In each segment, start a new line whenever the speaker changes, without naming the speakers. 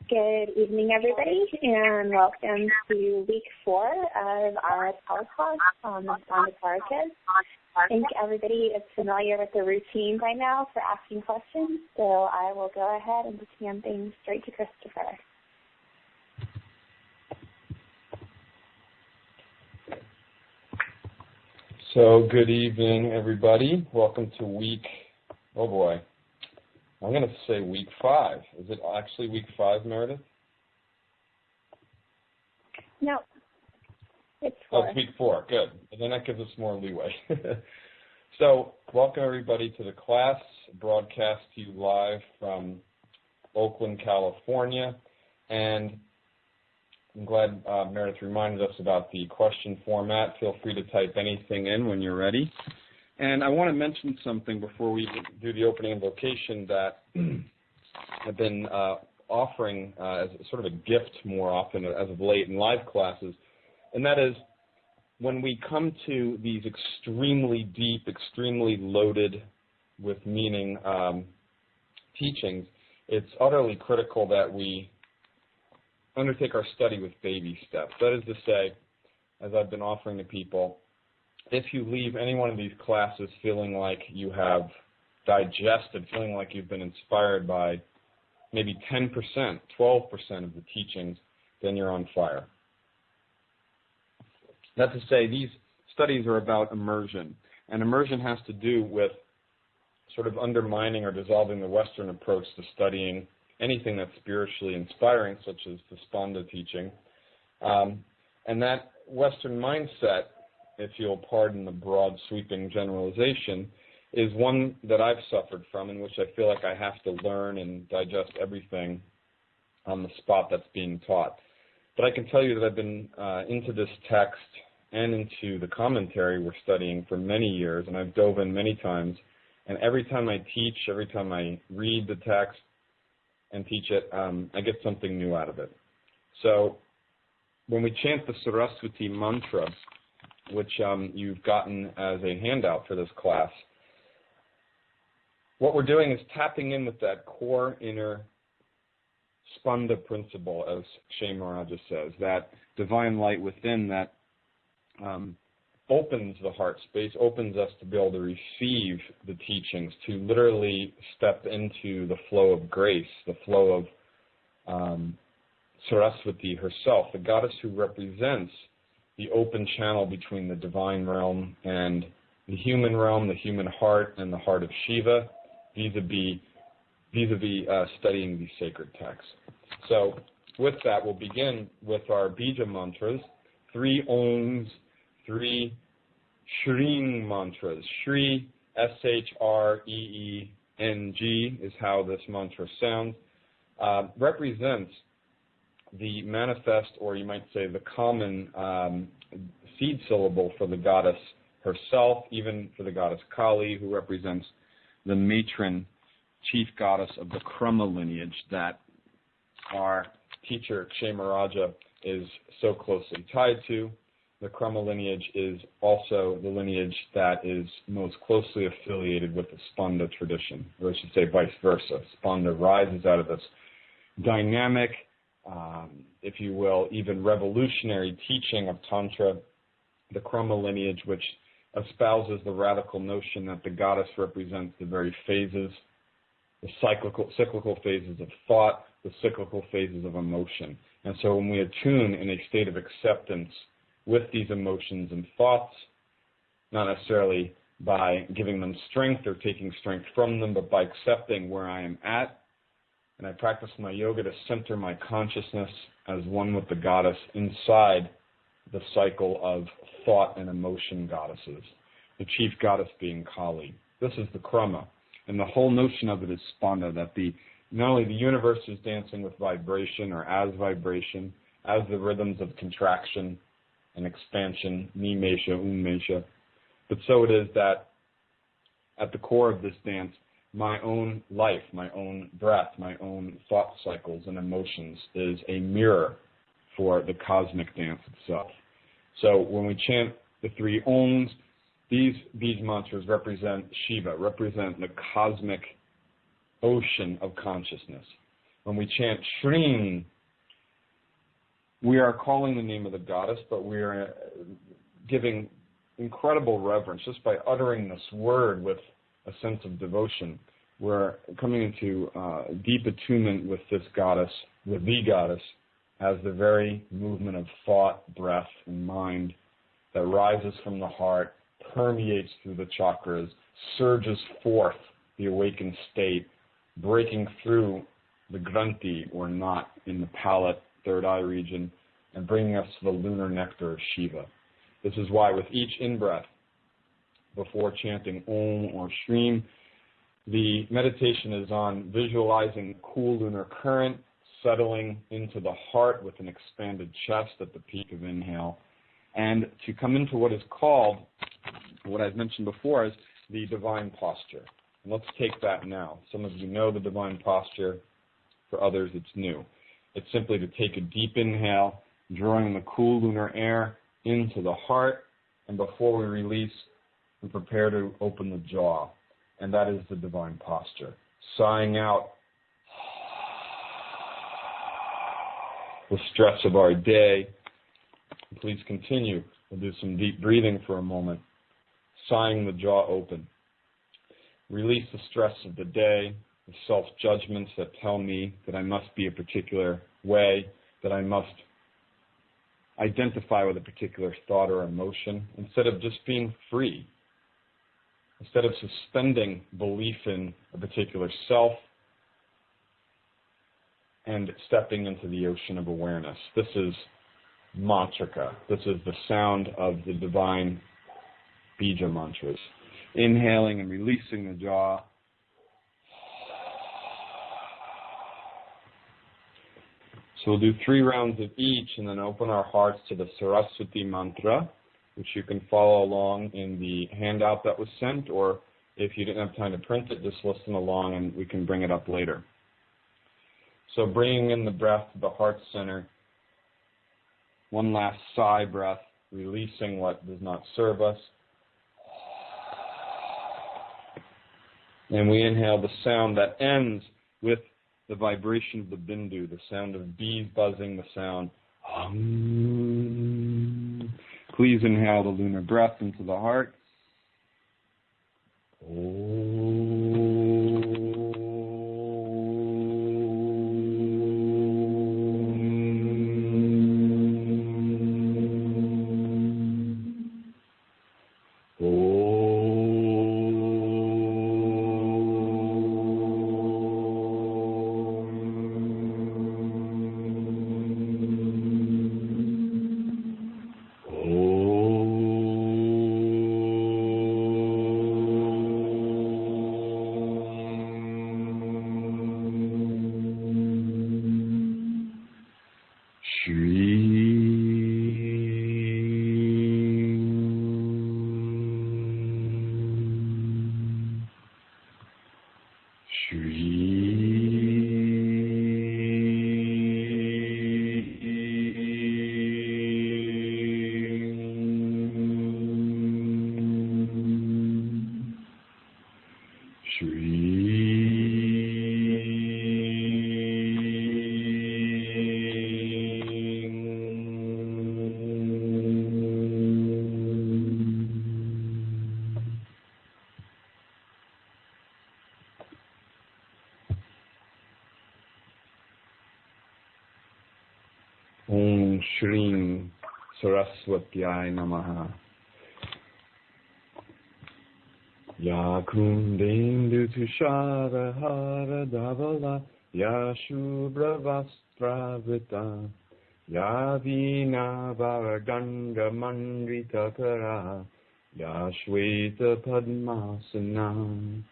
Good evening, everybody, and welcome to week 4 of our teleclass on the Spanda Paracas. I think everybody is familiar with the routine by now for asking questions, so I will go ahead and just hand things straight to Christopher.
So good evening, everybody. Welcome to week, oh boy, I'm going to say week 5. Is it actually week 5, Meredith?
No, it's 4.
Oh, it's week 4. Good. And then that gives us more leeway. So welcome, everybody, to the class, broadcast to you live from Oakland, California. And I'm glad Meredith reminded us about the question format. Feel free to type anything in when you're ready. And I want to mention something before we do the opening invocation that I've been offering as sort of a gift more often as of late in live classes, and that is when we come to these extremely deep, extremely loaded with meaning teachings, it's utterly critical that we undertake our study with baby steps. That is to say, as I've been offering to people, if you leave any one of these classes feeling like you have digested, feeling like you've been inspired by maybe 10%, 12% of the teachings, then you're on fire. That's to say, these studies are about immersion, and immersion has to do with sort of undermining or dissolving the Western approach to studying anything that's spiritually inspiring, such as the Spanda teaching. And that Western mindset, if you'll pardon the broad sweeping generalization, is one that I've suffered from, in which I feel like I have to learn and digest everything on the spot that's being taught. But I can tell you that I've been into this text and into the commentary we're studying for many years, and I've dove in many times. And every time I teach, every time I read the text and teach it, I get something new out of it. So when we chant the Saraswati mantra, which you've gotten as a handout for this class, what we're doing is tapping in with that core inner Spanda principle, as Shai Maharaja says, that divine light within that opens the heart space, opens us to be able to receive the teachings, to literally step into the flow of grace, the flow of Saraswati herself, the goddess who represents the open channel between the divine realm and the human realm, the human heart, and the heart of Shiva, vis-a-vis studying these sacred texts. So with that, we'll begin with our Bija mantras, 3 Oms, 3 Shring mantras. Shri, S-H-R-E-E-N-G, is how this mantra sounds, represents the manifest, or you might say the common seed syllable for the goddess herself, even for the goddess Kali, who represents the matron chief goddess of the Krama lineage that our teacher Shai Maharaja is so closely tied to. The Krama lineage is also the lineage that is most closely affiliated with the Spanda tradition, or I should say vice versa. Spanda rises out of this dynamic, if you will, even revolutionary teaching of Tantra, the Krama lineage, which espouses the radical notion that the goddess represents the very phases, the cyclical phases of thought, the cyclical phases of emotion. And so when we attune in a state of acceptance with these emotions and thoughts, not necessarily by giving them strength or taking strength from them, but by accepting where I am at, and I practice my yoga to center my consciousness as one with the goddess inside the cycle of thought and emotion goddesses, the chief goddess being Kali. This is the Krama. And the whole notion of it is Spanda, that not only the universe is dancing with vibration or as vibration, as the rhythms of contraction and expansion, Nimesha, Ummesha, but so it is that at the core of this dance, my own life, my own breath, my own thought cycles and emotions is a mirror for the cosmic dance itself. So when we chant the 3 Oms, these mantras represent Shiva, represent the cosmic ocean of consciousness. when we chant Shring, we are calling the name of the goddess, but we are giving incredible reverence just by uttering this word with a sense of devotion. We're coming into deep attunement with this goddess, with the goddess, as the very movement of thought, breath, and mind that rises from the heart, permeates through the chakras, surges forth the awakened state, breaking through the granthi, or knot, in the palate, third eye region, and bringing us to the lunar nectar of Shiva. This is why with each in-breath, before chanting Om or Shrim, the meditation is on visualizing cool lunar current settling into the heart with an expanded chest at the peak of inhale, and to come into what is called, what I've mentioned before, as the divine posture. And let's take that now. Some of you know the divine posture. For others, it's new. It's simply to take a deep inhale, drawing the cool lunar air into the heart, and before we release, we prepare to open the jaw. And that is the divine posture. Sighing out the stress of our day. Please continue. We'll do some deep breathing for a moment. Sighing the jaw open. Release the stress of the day, the self-judgments that tell me that I must be a particular way, that I must identify with a particular thought or emotion, instead of just being free. Instead of suspending belief in a particular self and stepping into the ocean of awareness. This is mantraka. This is the sound of the divine bija mantras. Inhaling and releasing the jaw. So we'll do 3 rounds of each and then open our hearts to the Saraswati mantra, which you can follow along in the handout that was sent, or if you didn't have time to print it, just listen along and we can bring it up later. So bringing in the breath to the heart center. One last sigh breath, releasing what does not serve us. And we inhale the sound that ends with the vibration of the bindu, the sound of bees buzzing, the sound hum. Please inhale the lunar breath into the heart. Om Shrim Saraswatyai Namaha. Ya Kundindu Tushara Hara Dhavala Ya Shubra Vastravita Ya Vina Varaganga Mandrita Kara Ya Shweta Padmasana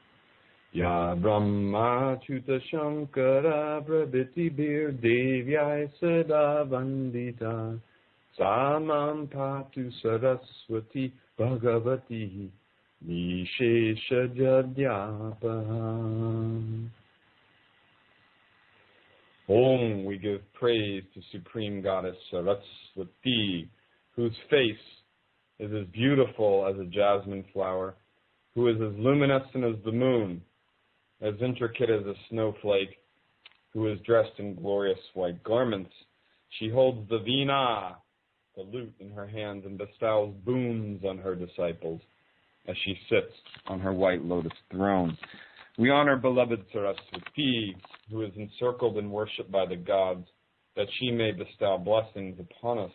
Ya Brahma Chuta Shankara Prabhiti Bir Devyai Sada Vandita Samam Patu Saraswati Bhagavati Nishesha Jadyapaha. Om, we give praise to Supreme Goddess Saraswati, whose face is as beautiful as a jasmine flower, who is as luminescent as the moon, as intricate as a snowflake, who is dressed in glorious white garments. She holds the veena, the lute, in her hands and bestows boons on her disciples as she sits on her white lotus throne. We honor beloved Saraswati, who is encircled and worshipped by the gods, that she may bestow blessings upon us.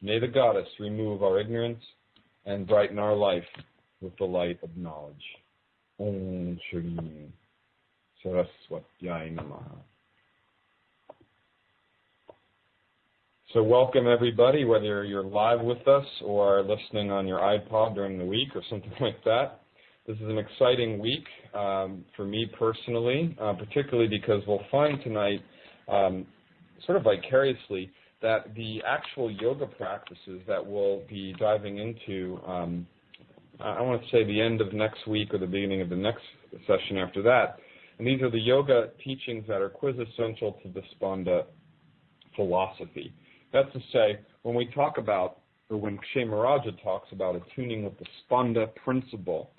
May the goddess remove our ignorance and brighten our life with the light of knowledge. Om Shri Saraswatyai Namaha. So welcome everybody, whether you're live with us or listening on your iPod during the week or something like that. This is an exciting week for me personally, particularly because we'll find tonight, sort of vicariously, that the actual yoga practices that we'll be diving into, I want to say the end of next week or the beginning of the next session after that, and these are the yoga teachings that are quintessential to the Spanda philosophy. That's to say, when we talk about, or when Kshemaraja talks about attuning with the Spanda principle,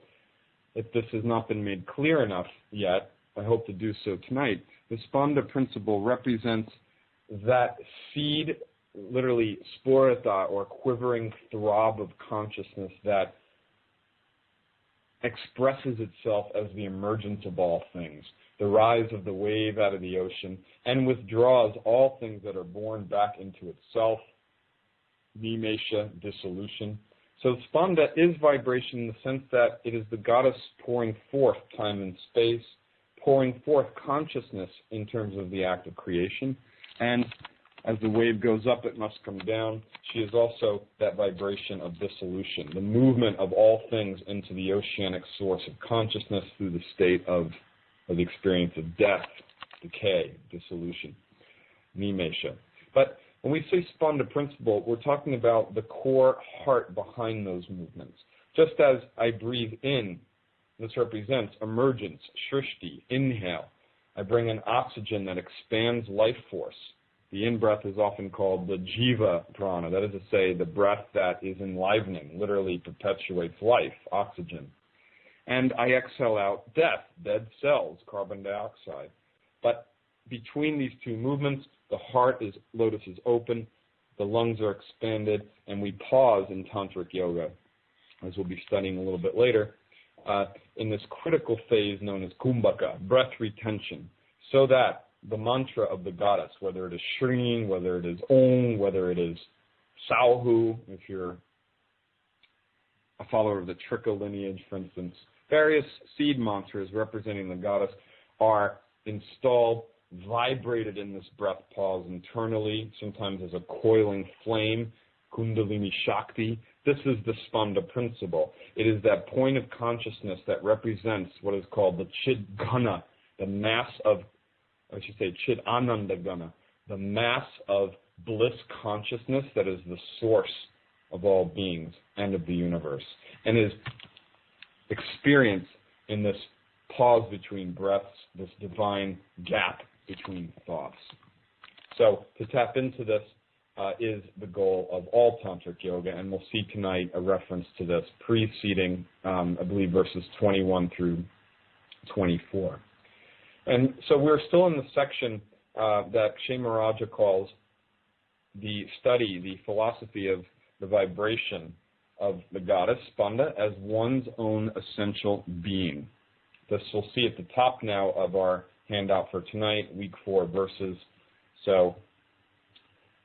if this has not been made clear enough yet, I hope to do so tonight. The Spanda principle represents that seed, literally sporata, or quivering throb of consciousness that expresses itself as the emergence of all things, the rise of the wave out of the ocean, and withdraws all things that are born back into itself, nimesha, dissolution. So Spanda is vibration in the sense that it is the goddess pouring forth time and space, pouring forth consciousness in terms of the act of creation, and as the wave goes up, it must come down. She is also that vibration of dissolution, the movement of all things into the oceanic source of consciousness through the state of the experience of death, decay, dissolution, nimesha. But when we say Spanda principle, we're talking about the core heart behind those movements. Just as I breathe in, this represents emergence, shrishti, inhale. I bring in oxygen that expands life force. The in-breath is often called the jiva prana, that is to say, the breath that is enlivening, literally perpetuates life, oxygen. And I exhale out death, dead cells, carbon dioxide. But between these two movements, the lotus is open, the lungs are expanded, and we pause in tantric yoga, as we'll be studying a little bit later, in this critical phase known as kumbhaka, breath retention, so that the mantra of the goddess, whether it is Shri, whether it is Om, whether it is Sauhu, if you're a follower of the Trika lineage, for instance, various seed mantras representing the goddess are installed, vibrated in this breath pause internally, sometimes as a coiling flame, Kundalini Shakti. This is the Spanda principle. It is that point of consciousness that represents what is called the Chid Gana, the mass of, I should say Chid Ananda Gana, the mass of bliss consciousness that is the source of all beings and of the universe, and is experienced in this pause between breaths, this divine gap between thoughts. So to tap into this is the goal of all tantric yoga, and we'll see tonight a reference to this preceding, I believe, verses 21 through 24. And so we're still in the section that Kshemaraja calls the study, the philosophy of the vibration of the goddess, Spanda, as one's own essential being. This we'll see at the top now of our handout for tonight, week 4 verses. So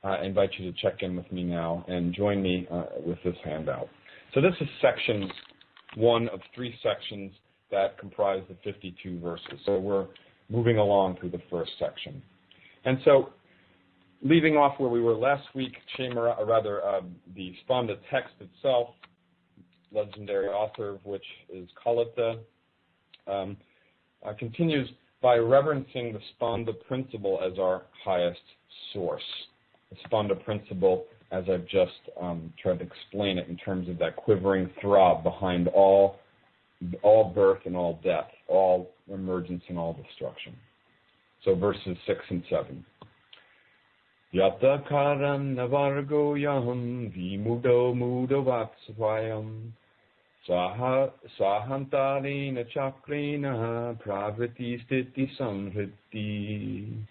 I invite you to check in with me now and join me with this handout. So this is section 1 of 3 sections that comprise the 52 verses. So we're moving along through the first section. And so, leaving off where we were last week, the Spanda text itself, legendary author of which is Kalita, continues by reverencing the Spanda principle as our highest source. The Spanda principle, as I've just tried to explain it in terms of that quivering throb behind all birth and all death, all emergence and all destruction. So verses 6 and 7. Yata karan navargo yaham vimudo mudo vatsvayam Swahantarena chakrena pravriti stiti samritti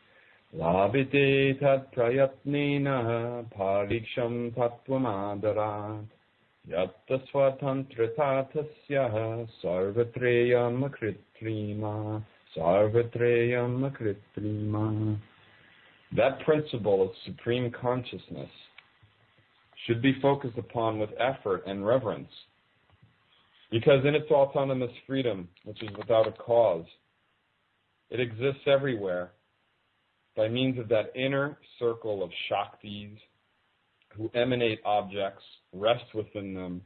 labhite tat prayatnena pariksham tatvamadarat yatta swatantratatasya sarvatreyam akritrima. That principle of supreme consciousness should be focused upon with effort and reverence, because in its autonomous freedom, which is without a cause, it exists everywhere by means of that inner circle of Shaktis who emanate objects, rest within them,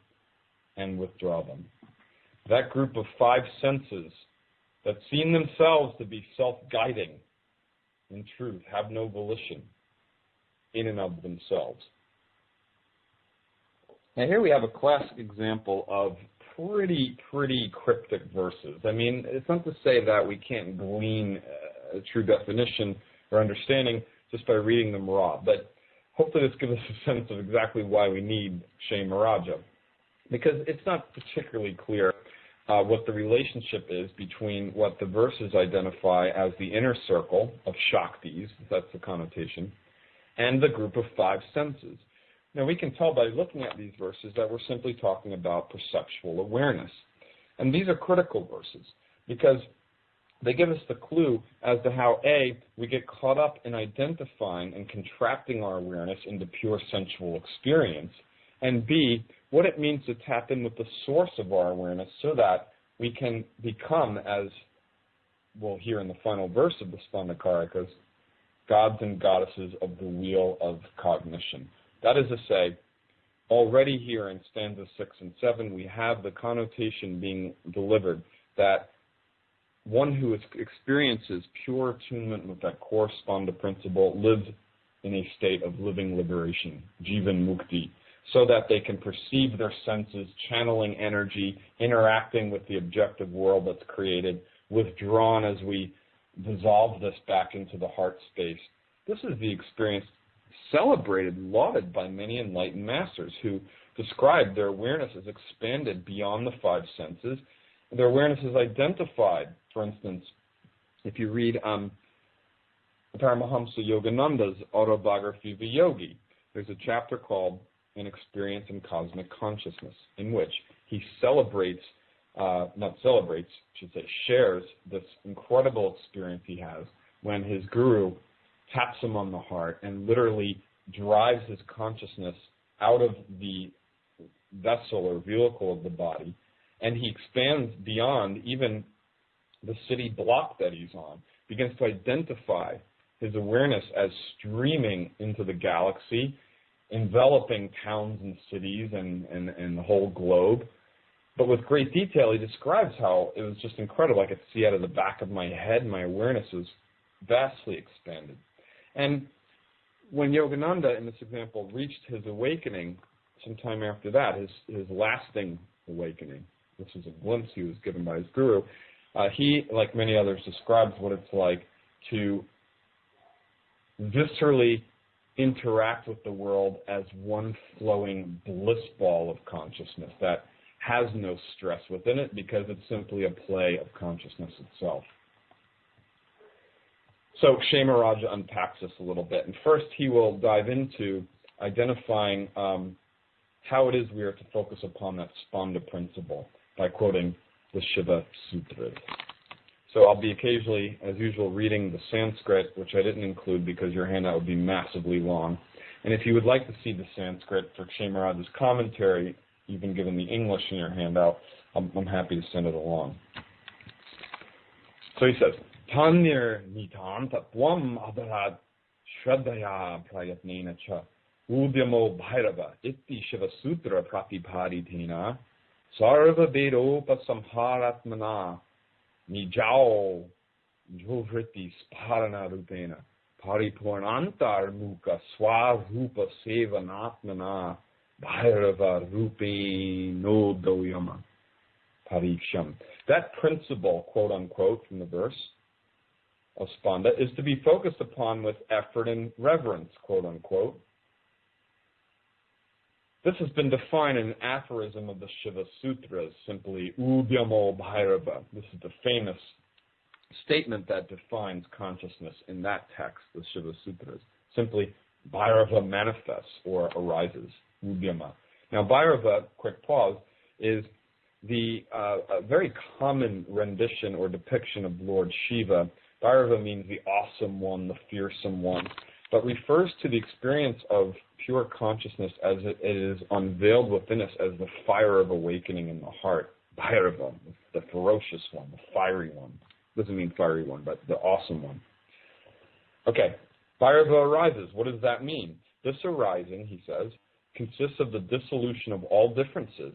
and withdraw them. That group of five senses that seem themselves to be self-guiding, in truth, have no volition in and of themselves. Now here we have a classic example of pretty cryptic verses. I mean, it's not to say that we can't glean a true definition or understanding just by reading them raw, but hopefully this gives us a sense of exactly why we need Kshemarajya, because it's not particularly clear what the relationship is between what the verses identify as the inner circle of Shaktis, that's the connotation, and the group of five senses. Now, we can tell by looking at these verses that we're simply talking about perceptual awareness. And these are critical verses because they give us the clue as to how, A, we get caught up in identifying and contracting our awareness into pure sensual experience, and B, what it means to tap in with the source of our awareness so that we can become, as we'll hear in the final verse of the Spandakarikas, gods and goddesses of the wheel of cognition. That is to say, already here in stanzas 6 and 7, we have the connotation being delivered that one who experiences pure attunement with that core Spanda principle lives in a state of living liberation, Jivan Mukti, so that they can perceive their senses, channeling energy, interacting with the objective world that's created, withdrawn as we dissolve this back into the heart space. This is the experience celebrated, lauded by many enlightened masters who describe their awareness as expanded beyond the five senses. Their awareness is identified. For instance, if you read Paramahamsa Yogananda's autobiography of a yogi, there's a chapter called An Experience in Cosmic Consciousness, in which he shares this incredible experience he has when his guru taps him on the heart and literally drives his consciousness out of the vessel or vehicle of the body, and he expands beyond even the city block that he's on, begins to identify his awareness as streaming into the galaxy, enveloping towns and cities and the whole globe. But with great detail, he describes how it was just incredible. I could see out of the back of my head, my awareness was vastly expanded. And when Yogananda, in this example, reached his awakening, sometime after that, his lasting awakening, which is a glimpse he was given by his guru, he, like many others, describes what it's like to viscerally interact with the world as one flowing bliss ball of consciousness that has no stress within it because it's simply a play of consciousness itself. So Kshemarajya unpacks this a little bit. And first he will dive into identifying how it is we are to focus upon that Spanda principle by quoting the Shiva Sutras. So I'll be occasionally, as usual, reading the Sanskrit, which I didn't include because your handout would be massively long. And if you would like to see the Sanskrit for Kshemarajya's commentary, you've been given the English in your handout, I'm happy to send it along. So he says, Tanir nitam tatvam adarat shraddhaya prayatnena cha udyamo bhairava itti shiva sutra pratipharitena sarva vedopa samharatmana nijao jhovriti sparana rupena paripurnantar mukha swarupa sevanatmana bhairava rupeno doyama pariksham. That principle, quote unquote, from the verse of Spanda is to be focused upon with effort and reverence, quote unquote. This has been defined in an aphorism of the Shiva Sutras, simply Udyamo Bhairava. This is the famous statement that defines consciousness in that text, the Shiva Sutras. Simply, Bhairava manifests or arises, Udyama. Now, Bhairava, quick pause, is the a very common rendition or depiction of Lord Shiva. Bhairava means the awesome one, the fearsome one, but refers to the experience of pure consciousness as it is unveiled within us as the fire of awakening in the heart. Bhairava, the ferocious one, the fiery one. Doesn't mean fiery one, but the awesome one. Okay, Bhairava arises. What does that mean? This arising, he says, consists of the dissolution of all differences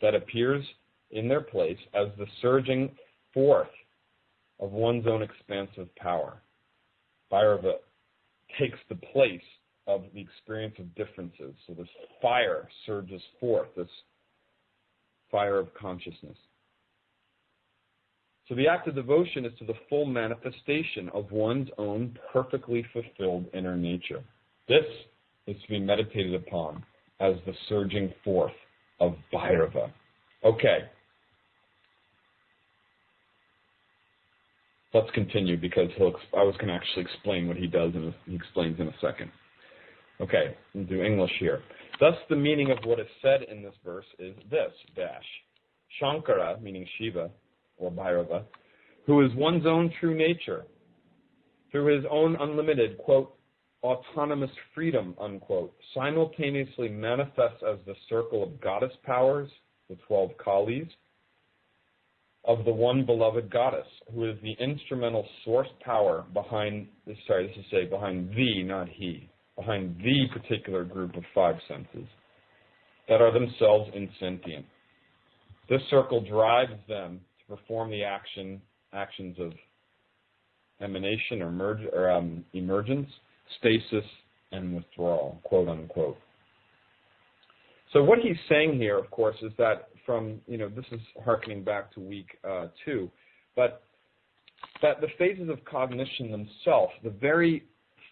that appears in their place as the surging forth of one's own expansive power. Bhairava takes the place of the experience of differences. So this fire surges forth, this fire of consciousness. So the act of devotion is to the full manifestation of one's own perfectly fulfilled inner nature. This is to be meditated upon as the surging forth of Bhairava. Okay. Let's continue because I was going to actually explain what he does and he explains in a second. Okay, we'll do English here. Thus, the meaning of what is said in this verse is this, dash. Shankara, meaning Shiva, or Bhairava, who is one's own true nature, through his own unlimited, quote, autonomous freedom, unquote, simultaneously manifests as the circle of goddess powers, the 12 Kalis, of the one beloved goddess, who is the instrumental source power behind the, not he, behind the particular group of 5 senses that are themselves insentient. This circle drives them to perform the actions of emanation or emergence, stasis, and withdrawal, quote unquote. So what he's saying here, of course, is that this is hearkening back to week 2, but that the phases of cognition themselves, the very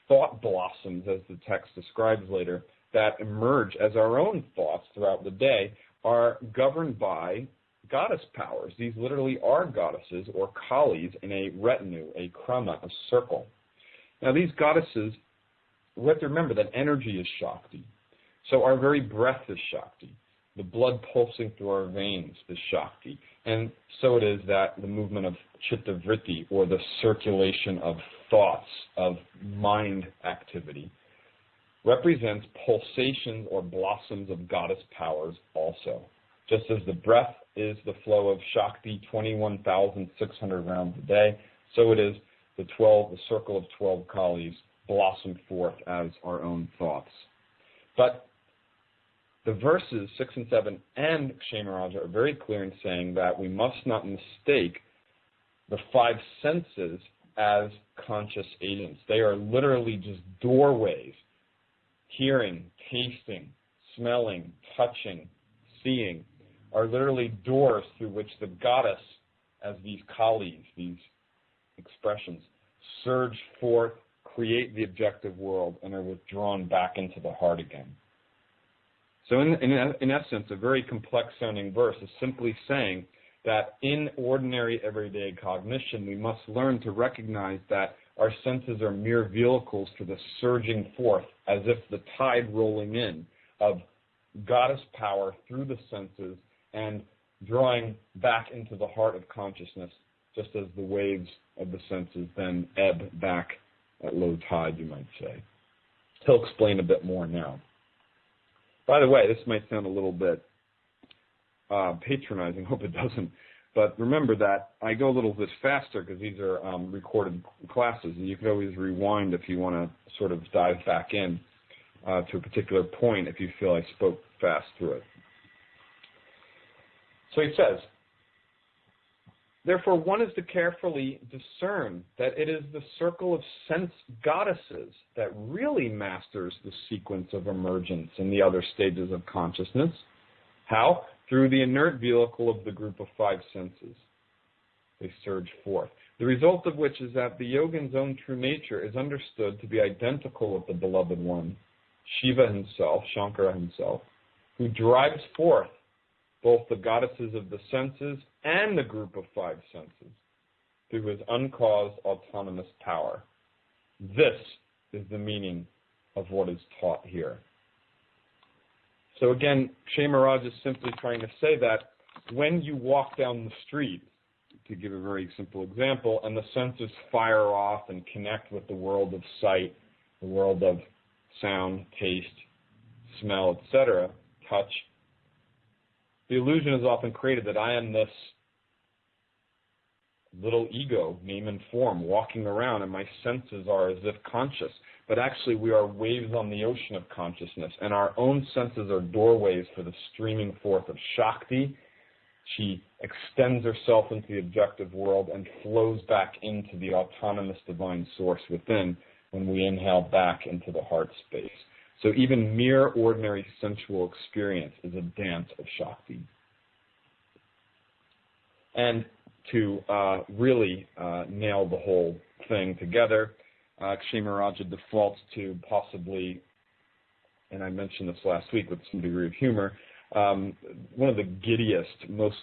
thought blossoms, as the text describes later, that emerge as our own thoughts throughout the day, are governed by goddess powers. These literally are goddesses or kalis in a retinue, a krama, a circle. Now these goddesses, we have to remember that energy is Shakti. So our very breath is Shakti. The blood pulsing through our veins is Shakti. And so it is that the movement of chitta vritti, or the circulation of thoughts, of mind activity, represents pulsations or blossoms of goddess powers also. Just as the breath is the flow of Shakti 21,600 rounds a day, so it is the circle of 12 Kalis blossom forth as our own thoughts. But the verses 6 and 7 and Kshemaraja are very clear in saying that we must not mistake the 5 senses as conscious agents. They are literally just doorways. Hearing, tasting, smelling, touching, seeing are literally doors through which the goddess, as these kalis, these expressions, surge forth, create the objective world, and are withdrawn back into the heart again. So in essence, a very complex-sounding verse is simply saying that in ordinary everyday cognition, we must learn to recognize that our senses are mere vehicles for the surging forth, as if the tide rolling in of goddess power through the senses and drawing back into the heart of consciousness, just as the waves of the senses then ebb back at low tide, you might say. He'll explain a bit more now. By the way, this might sound a little bit patronizing. Hope it doesn't. But remember that I go a little bit faster because these are recorded classes, and you can always rewind if you want to sort of dive back in to a particular point if you feel I spoke fast through it. So he says, therefore one is to carefully discern that it is the circle of sense goddesses that really masters the sequence of emergence in the other stages of consciousness. How? Through the inert vehicle of the group of 5 senses. They surge forth. The result of which is that the yogin's own true nature is understood to be identical with the beloved one, Shiva himself, Shankara himself, who drives forth both the goddesses of the senses and the group of five senses through his uncaused autonomous power. This is the meaning of what is taught here. So again, Kshemaraj is simply trying to say that when you walk down the street, to give a very simple example, and the senses fire off and connect with the world of sight, the world of sound, taste, smell, etc., touch, the illusion is often created that I am this little ego, name and form, walking around, and my senses are as if conscious. But actually, we are waves on the ocean of consciousness, and our own senses are doorways for the streaming forth of Shakti. She extends herself into the objective world and flows back into the autonomous divine source within when we inhale back into the heart space. So even mere ordinary sensual experience is a dance of Shakti. And to really nail the whole thing together, Kshemaraj defaults to possibly, and I mentioned this last week with some degree of humor, one of the giddiest, most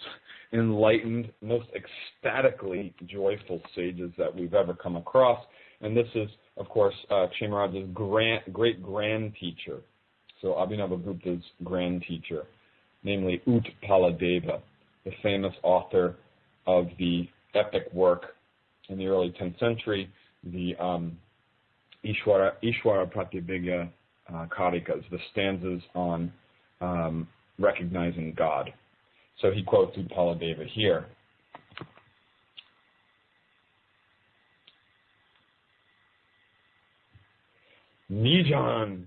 enlightened, most ecstatically joyful sages that we've ever come across. And this is, of course, Kshemaraj's great-grand teacher. So Abhinavagupta's grand teacher, namely Utpaladeva, the famous author of the epic work in the early 10th century, the Ishwara Pratibhigya Karikas, the stanzas on recognizing God. So he quotes Utpaladeva here. Nijan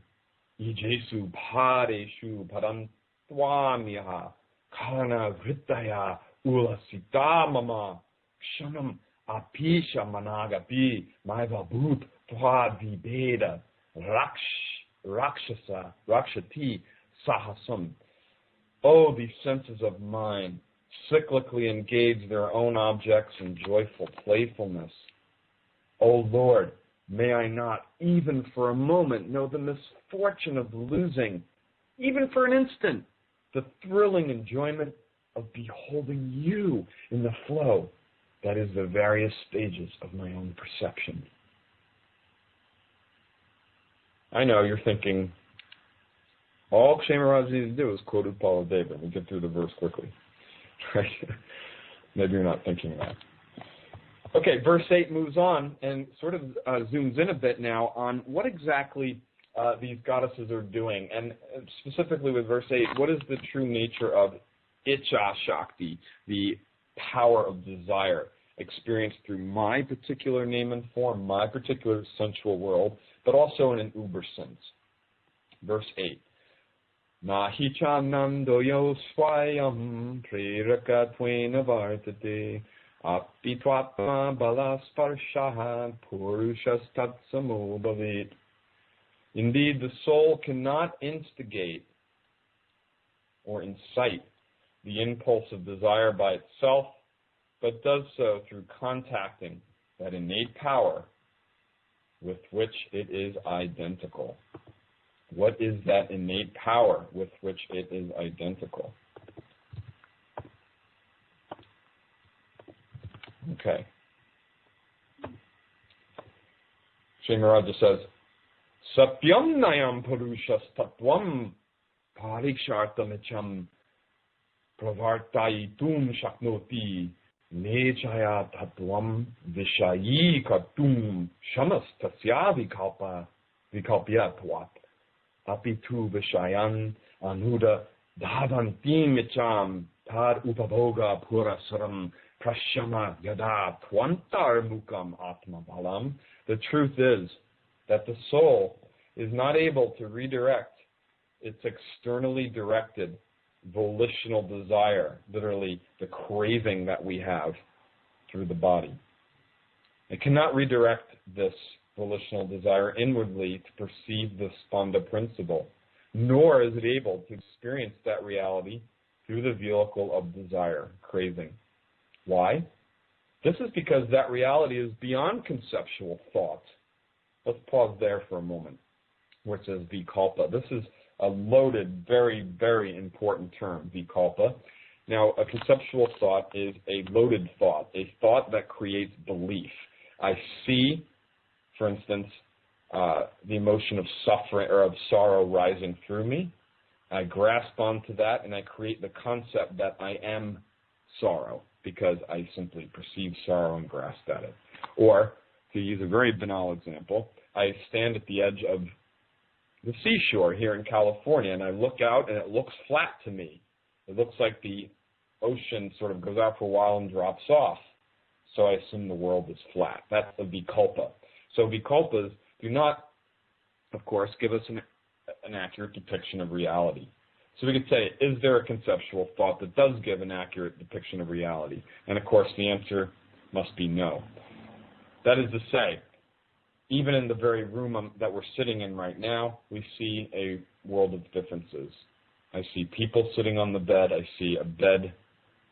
ijesu bhareshu padantwamyaha karana vrittaya ulasita mama kshanam apisha managapi maivabhut twadvibeda rakshati sahasam. Oh, these senses of mine cyclically engage their own objects in joyful playfulness. O Lord, may I not, even for a moment, know the misfortune of losing, even for an instant, the thrilling enjoyment of beholding you in the flow that is the various stages of my own perception. I know you're thinking, all Kshemaraj needs to do is quote Utpaladeva and get through the verse quickly. Right? Maybe you're not thinking that. Okay, verse 8 moves on and sort of zooms in a bit now on what exactly these goddesses are doing. And specifically with verse 8, what is the true nature of Icha Shakti, the power of desire, experienced through my particular name and form, my particular sensual world, but also in an uber sense. Verse 8. Nahichanandoyo swayam prerakatwena vartate apitvatma balasparshaha purushas tatsamo bhavit. Indeed, the soul cannot instigate or incite the impulse of desire by itself, but does so through contacting that innate power with which it is identical. What is that innate power with which it is identical? Okay. Kshemaraj says, Satyam nayam purushas tattvam parikshartamecham pravartayitum shaknoti nechaya tattvam vishayi kartum shamas tasya vikalpyatvat apitu vishayan anuda dhavantim icham tad upabhoga purasaram prashama yada twantar mukam atma balam. The truth is that the soul is not able to redirect its externally directed volitional desire, literally the craving that we have through the body. It cannot redirect this volitional desire inwardly to perceive the spanda principle, nor is it able to experience that reality through the vehicle of desire, craving. Why? This is because that reality is beyond conceptual thought. Let's pause there for a moment, where it says vikalpa. This is a loaded, very, very important term, vikalpa. Now, a conceptual thought is a loaded thought, a thought that creates belief. I see, for instance, the emotion of suffering or of sorrow rising through me. I grasp onto that and I create the concept that I am sorrow because I simply perceive sorrow and grasp at it. Or, to use a very banal example, I stand at the edge of the seashore here in California and I look out and it looks flat to me. It looks like the ocean sort of goes out for a while and drops off. So I assume the world is flat. That's the vikalpa. So vikalpas do not, of course, give us an accurate depiction of reality. So we could say, is there a conceptual thought that does give an accurate depiction of reality? And of course, the answer must be no. That is to say, even in the very room that we're sitting in right now, we see a world of differences. I see people sitting on the bed. I see a bed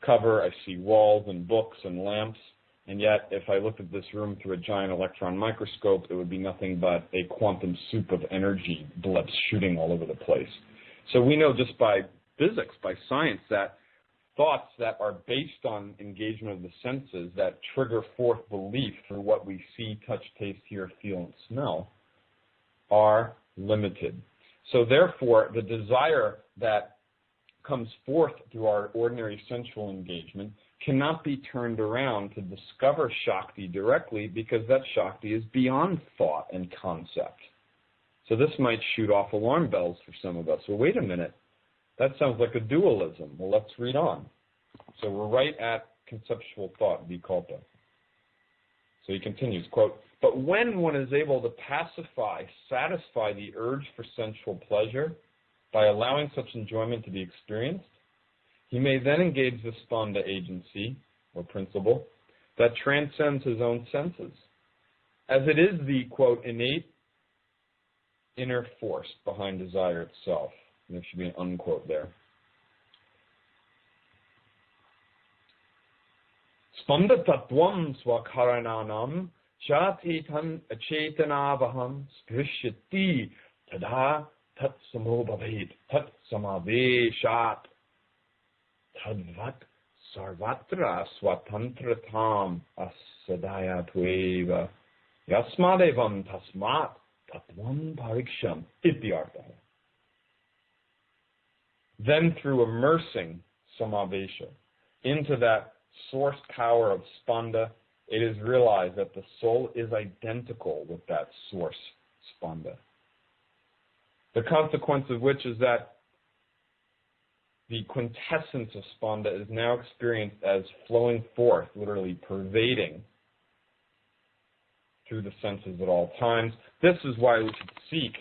cover. I see walls and books and lamps. And yet, if I looked at this room through a giant electron microscope, it would be nothing but a quantum soup of energy blips shooting all over the place. So we know just by physics, by science, that thoughts that are based on engagement of the senses that trigger forth belief through what we see, touch, taste, hear, feel, and smell are limited. So therefore, the desire that comes forth through our ordinary sensual engagement cannot be turned around to discover Shakti directly because that Shakti is beyond thought and concept. So this might shoot off alarm bells for some of us. Well, wait a minute. That sounds like a dualism. Well, let's read on. So we're right at conceptual thought, vikalpa. So he continues, quote, but when one is able to satisfy the urge for sensual pleasure by allowing such enjoyment to be experienced, he may then engage the spanda agency, or principle, that transcends his own senses, as it is the, quote, innate inner force behind desire itself. And there should be an unquote there. Spanda tattvam swakarananam chatitan achetanaavaham sprishyati tada tat samobhavet tat samaveshat tadvat sarvatra swatantratam asadayatva yasmadevam tasmat tatvam pariksham ityartha. Then through immersing samavesha into that source power of spanda, it is realized that the soul is identical with that source spanda. The consequence of which is that the quintessence of spanda is now experienced as flowing forth, literally pervading through the senses at all times. This is why we should seek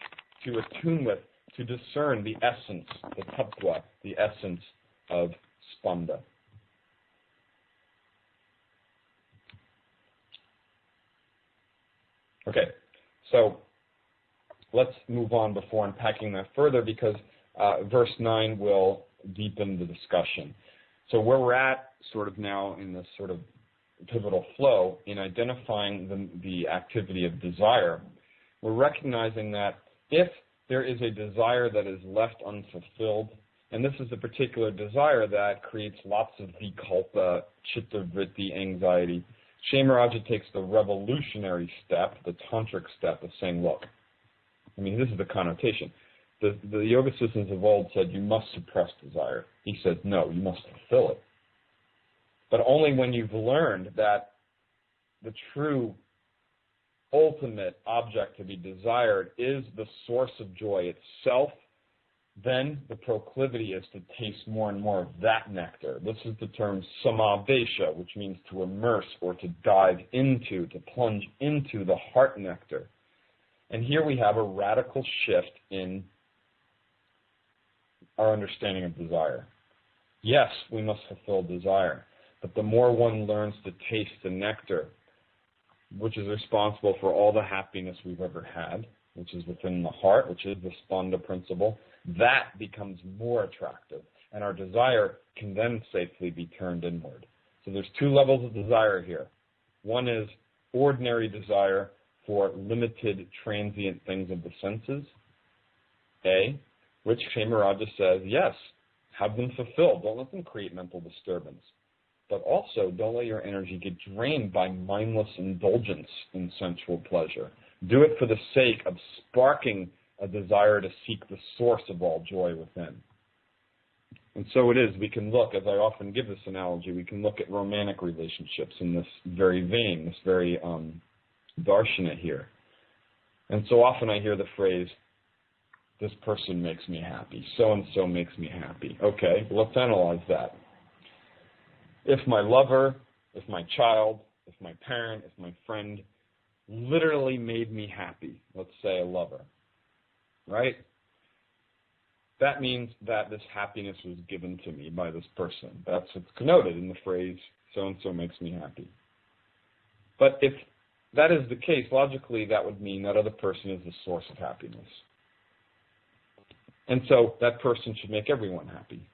to attune with, to discern the essence, the tattva, the essence of spanda. Okay, so let's move on before unpacking that further because verse 9 will deepen the discussion. So where we're at sort of now in this sort of pivotal flow in identifying the activity of desire, we're recognizing that if there is a desire that is left unfulfilled, and this is a particular desire that creates lots of vikalpa, chitta vritti, anxiety, Kshemaraja takes the revolutionary step, the tantric step of saying, look, I mean, this is the connotation. The yoga systems of old said you must suppress desire. He says, no, you must fulfill it. But only when you've learned that the true ultimate object to be desired is the source of joy itself, then the proclivity is to taste more and more of that nectar. This is the term samavesha, which means to immerse or to dive into, to plunge into the heart nectar. And here we have a radical shift in our understanding of desire. Yes, we must fulfill desire, but the more one learns to taste the nectar, which is responsible for all the happiness we've ever had, which is within the heart, which is the spanda principle, that becomes more attractive, and our desire can then safely be turned inward. So there's two levels of desire here. One is ordinary desire for limited, transient things of the senses, A. which Kshemaraja says, yes, have them fulfilled. Don't let them create mental disturbance. But also, don't let your energy get drained by mindless indulgence in sensual pleasure. Do it for the sake of sparking a desire to seek the source of all joy within. And so it is, we can look, as I often give this analogy, we can look at romantic relationships in this very vein, this very darshana here. And so often I hear the phrase, this person makes me happy, so-and-so makes me happy. Okay, well, let's analyze that. If my lover, if my child, if my parent, if my friend literally made me happy, let's say a lover, right? That means that this happiness was given to me by this person. That's what's connoted in the phrase, so-and-so makes me happy. But if that is the case, logically that would mean that other person is the source of happiness. And so that person should make everyone happy.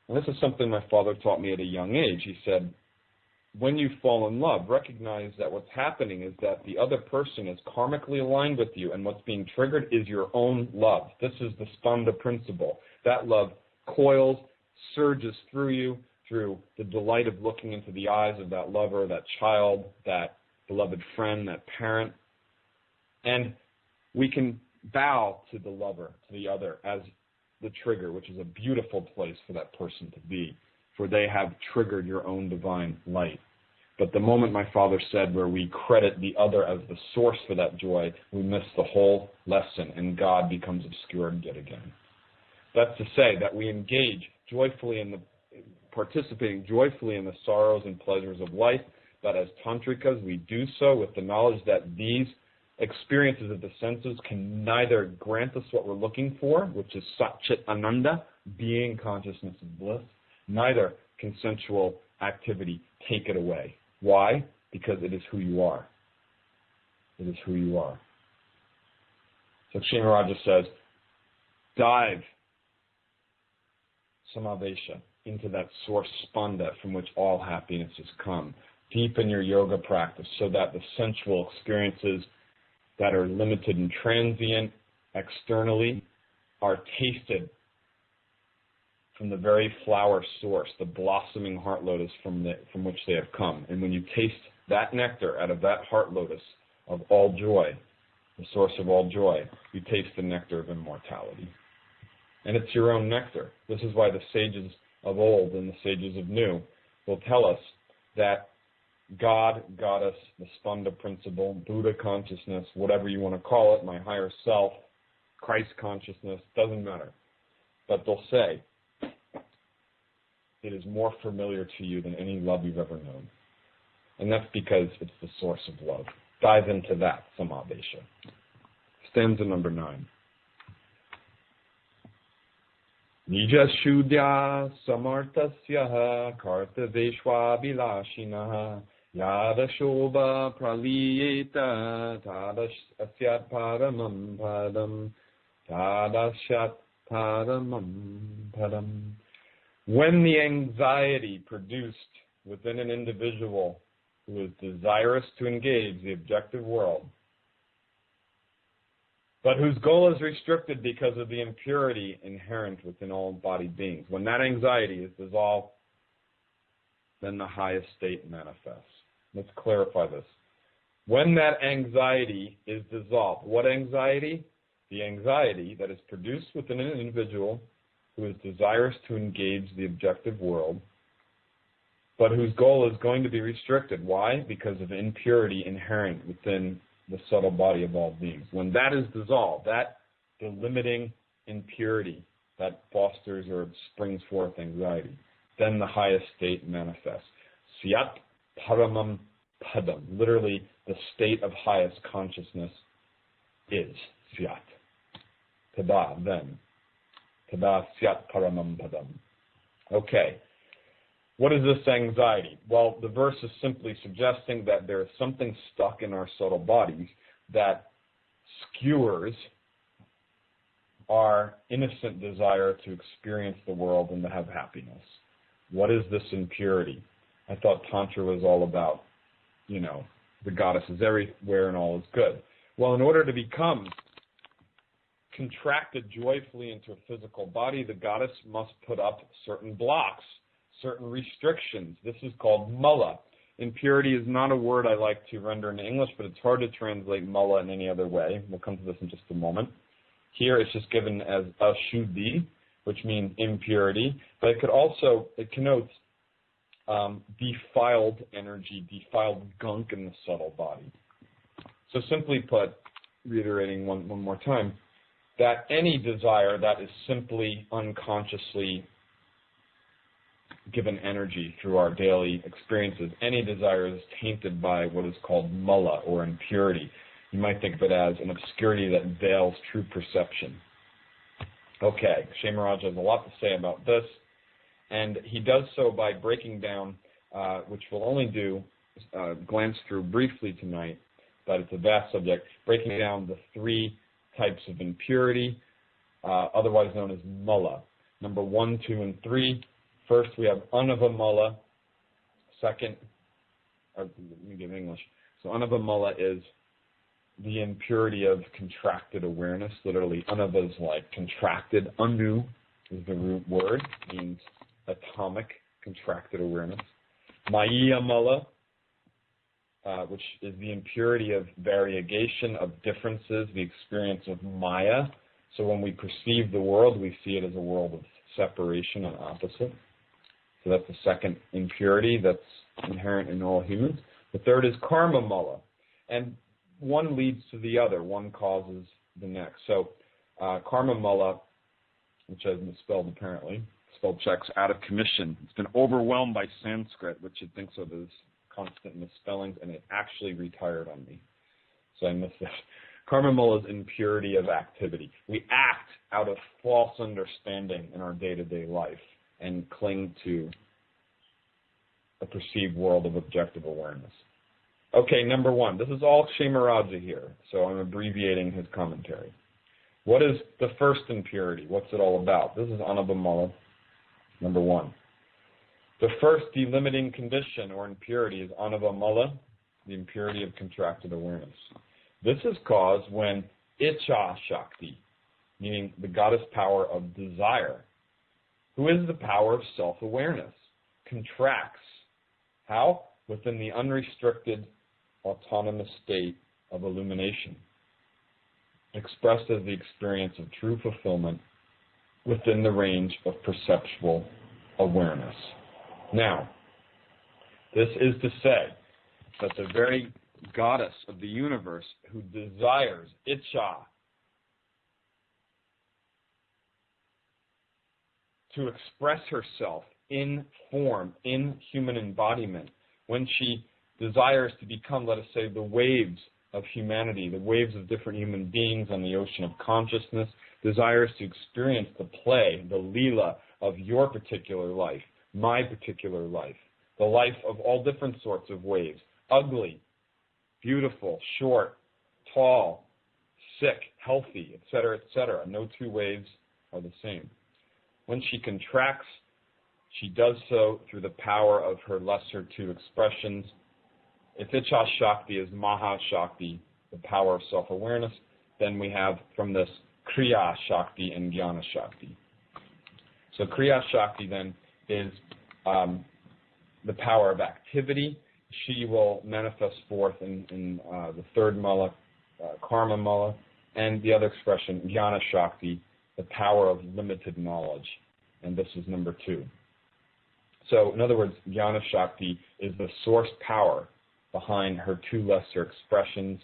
And this is something my father taught me at a young age. He said, when you fall in love, recognize that what's happening is that the other person is karmically aligned with you, and what's being triggered is your own love. This is the Spanda principle. That love coils, surges through you, through the delight of looking into the eyes of that lover, that child, that beloved friend, that parent. And we can bow to the lover, to the other, as the trigger, which is a beautiful place for that person to be, for they have triggered your own divine light. But the moment my father said where we credit the other as the source for that joy, we miss the whole lesson, and God becomes obscured yet again. That's to say that we engage joyfully participating joyfully in the sorrows and pleasures of life, but as tantrikas we do so with the knowledge that these experiences of the senses can neither grant us what we're looking for, which is Satchit Ananda, being consciousness of bliss, neither can sensual activity take it away. Why? Because it is who you are. It is who you are. So Kshemaraja says, dive, samavesha, into that source spanda from which all happiness has come. Deepen your yoga practice so that the sensual experiences that are limited and transient externally are tasted from the very flower source, the blossoming heart lotus from which they have come. And when you taste that nectar out of that heart lotus of all joy, the source of all joy, you taste the nectar of immortality. And it's your own nectar. This is why the sages of old and the sages of new will tell us that God, Goddess, the Spanda principle, Buddha consciousness, whatever you want to call it, my higher self, Christ consciousness, doesn't matter. But they'll say, it is more familiar to you than any love you've ever known. And that's because it's the source of love. Dive into that, samavesha. Stanza number 9. Nija shudya samartasya kartaveshwa bilashinaha yada shobha praliyeta tadash asyat paramam padam tadasyat paramam padam. When the anxiety produced within an individual who is desirous to engage the objective world, but whose goal is restricted because of the impurity inherent within all embodied beings, when that anxiety is dissolved, then the highest state manifests. Let's clarify this. When that anxiety is dissolved, what anxiety? The anxiety that is produced within an individual who is desirous to engage the objective world, but whose goal is going to be restricted. Why? Because of impurity inherent within the subtle body of all beings. When that is dissolved, that delimiting impurity that fosters or springs forth anxiety, then the highest state manifests. Syat paramam padam. Literally, the state of highest consciousness is syat. Tada, then. Tada syat paramam padam. Okay. What is this anxiety? Well, the verse is simply suggesting that there is something stuck in our subtle bodies that skewers our innocent desire to experience the world and to have happiness. What is this impurity? I thought Tantra was all about, the goddess is everywhere and all is good. Well, in order to become contracted joyfully into a physical body, the goddess must put up certain blocks, certain restrictions. This is called mala. Impurity is not a word I like to render into English, but it's hard to translate mala in any other way. We'll come to this in just a moment. Here it's just given as ashuddhi, which means impurity, but it connotes defiled energy, defiled gunk in the subtle body. So simply put, reiterating one more time, that any desire that is simply unconsciously given energy through our daily experiences, any desire is tainted by what is called mala, or impurity. You might think of it as an obscurity that veils true perception. Okay, Kshemaraj has a lot to say about this, and he does so by breaking down, which we'll only do glance through briefly tonight, but it's a vast subject, breaking down the three types of impurity, otherwise known as mala. Number 1, 2, and 3. First, we have anava mala. Second, let me give English. So anava mala is the impurity of contracted awareness. Literally, anava is like contracted. Anu is the root word, means atomic contracted awareness. Maya mala, which is the impurity of variegation, of differences, the experience of maya. So when we perceive the world, we see it as a world of separation and opposite. So that's the second impurity that's inherent in all humans. The third is karma mala. And one leads to the other. One causes the next. So karma mala, which I've misspelled apparently, spell checks out of commission. It's been overwhelmed by Sanskrit, which it thinks of as constant misspellings, and it actually retired on me. So I missed that. Karma mala is impurity of activity. We act out of false understanding in our day-to-day life and cling to a perceived world of objective awareness. Okay, number 1. This is all Kshemaraj here, so I'm abbreviating his commentary. What is the first impurity? What's it all about? This is anava mala, number 1. The first delimiting condition or impurity is anava mala, the impurity of contracted awareness. This is caused when Icha Shakti, meaning the goddess power of desire, who is the power of self-awareness, contracts. How? Within the unrestricted, autonomous state of illumination, expressed as the experience of true fulfillment within the range of perceptual awareness. Now, this is to say that the very goddess of the universe who desires, Icha, to express herself in form, in human embodiment, when she desires to become, let us say, the waves of humanity, the waves of different human beings on the ocean of consciousness, desires to experience the play, the lila of your particular life, my particular life, the life of all different sorts of waves, ugly, beautiful, short, tall, sick, healthy, etc., etc. No two waves are the same. When she contracts, she does so through the power of her lesser two expressions. If Icha Shakti is Maha Shakti, the power of self-awareness, then we have from this Kriya Shakti and Jnana Shakti. So Kriya Shakti then is the power of activity. She will manifest forth in the third mala, karma mala, and the other expression, Jnana Shakti, the power of limited knowledge. And this is number 2. So, in other words, Jnana Shakti is the source power behind her two lesser expressions.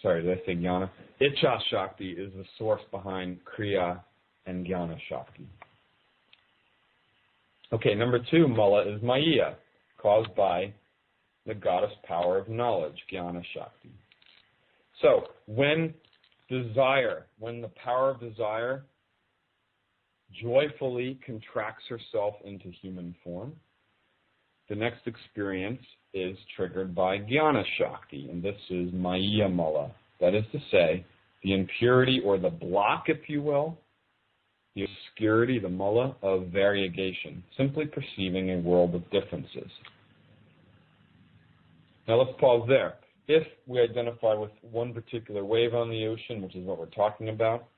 Sorry, did I say Jnana? Icha Shakti is the source behind Kriya and Jnana Shakti. Okay, number 2, mala, is Maya, caused by the goddess power of knowledge, Jnana Shakti. So, when the power of desire joyfully contracts herself into human form, the next experience is triggered by Jnana Shakti, and this is Maya mala. That is to say, the impurity or the block, if you will, the obscurity, the mala of variegation, simply perceiving a world of differences. Now let's pause there. if we identify with one particular wave on the ocean, which is what we're talking about,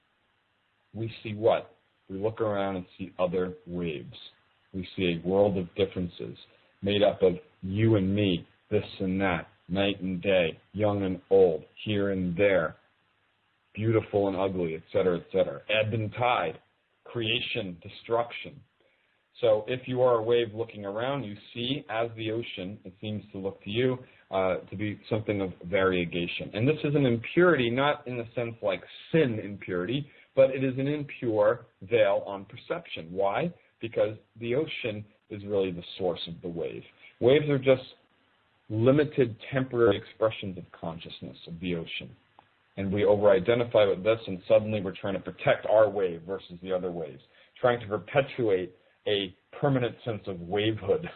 we see what? We look around and see other waves. We see a world of differences made up of you and me, this and that, night and day, young and old, here and there, beautiful and ugly, etc., etc. Ebb and tide, creation, destruction. So if you are a wave looking around, you see, as the ocean, it seems to look to you to be something of variegation. And this is an impurity, not in the sense like sin impurity, but it is an impure veil on perception. Why? Because the ocean is really the source of the wave. Waves are just limited temporary expressions of consciousness of the ocean. And we over-identify with this, and suddenly we're trying to protect our wave versus the other waves, trying to perpetuate a permanent sense of wavehood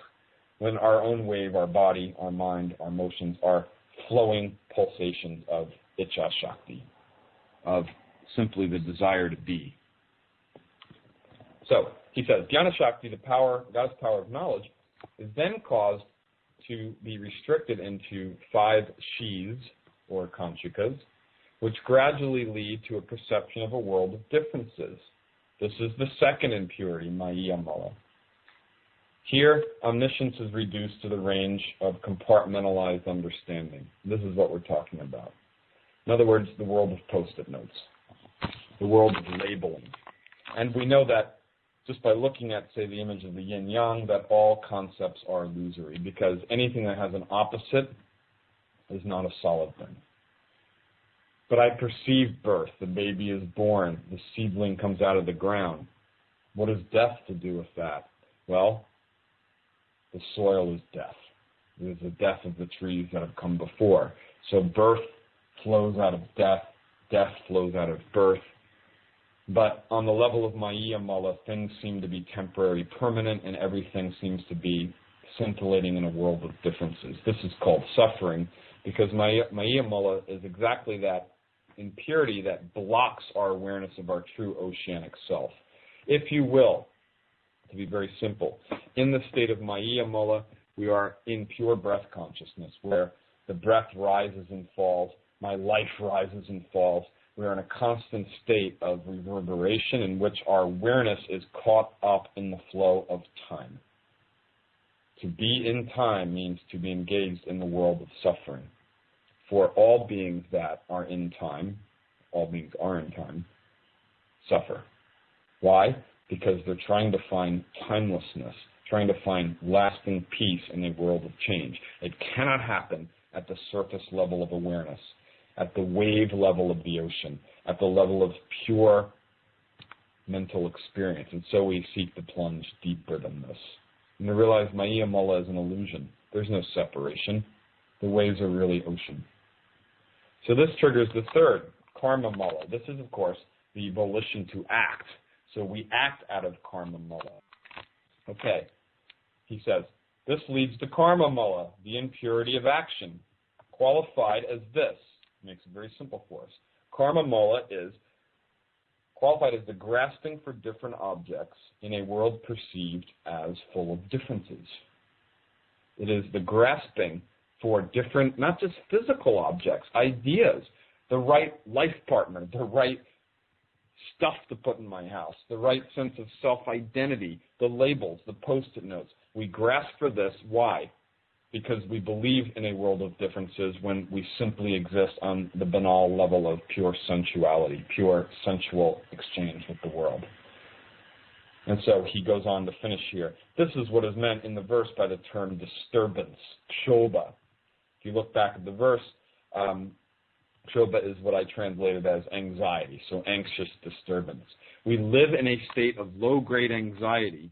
when our own wave, our body, our mind, our emotions are flowing pulsations of Icha Shakti, of simply the desire to be. So he says, Jnana Shakti, the power, God's power of knowledge, is then caused to be restricted into 5 sheaths, or kanchikas, which gradually lead to a perception of a world of differences. This is the second impurity, Maya Mala. Here, omniscience is reduced to the range of compartmentalized understanding. This is what we're talking about. In other words, the world of Post-it notes, the world of labeling. And we know that just by looking at, say, the image of the yin-yang, that all concepts are illusory, because anything that has an opposite is not a solid thing. But I perceive birth. The baby is born. The seedling comes out of the ground. What has death to do with that? Well, the soil is death. It is the death of the trees that have come before. So birth flows out of death. Death flows out of birth. But on the level of Maya Mala, things seem to be temporary, permanent, and everything seems to be scintillating in a world of differences. This is called suffering, because Maya Mala is exactly that impurity that blocks our awareness of our true oceanic self. If you will, to be very simple, in the state of Maya Mala, we are in pure breath consciousness, where the breath rises and falls, my life rises and falls. We are in a constant state of reverberation in which our awareness is caught up in the flow of time. To be in time means to be engaged in the world of suffering. For all beings that are in time, all beings are in time, suffer. Why? Because they're trying to find timelessness, trying to find lasting peace in a world of change. It cannot happen at the surface level of awareness, at the wave level of the ocean, at the level of pure mental experience. And so we seek to plunge deeper than this. And to realize Maya Mala is an illusion. There's no separation. The waves are really ocean. So this triggers the third, Karma Mala. This is, of course, the volition to act. So we act out of Karma Mala. Okay, he says, this leads to Karma Mala, the impurity of action, qualified as this. Makes it very simple for us. Karma Mala is qualified as the grasping for different objects in a world perceived as full of differences. It is the grasping for different, not just physical objects, ideas, the right life partner, the right stuff to put in my house, the right sense of self-identity, the labels, the Post-it notes. We grasp for this. Why? Because we believe in a world of differences when we simply exist on the banal level of pure sensuality, pure sensual exchange with the world. And so he goes on to finish here. This is what is meant in the verse by the term disturbance, kshoba. If you look back at the verse, kshoba is what I translated as anxiety, so anxious disturbance. We live in a state of low-grade anxiety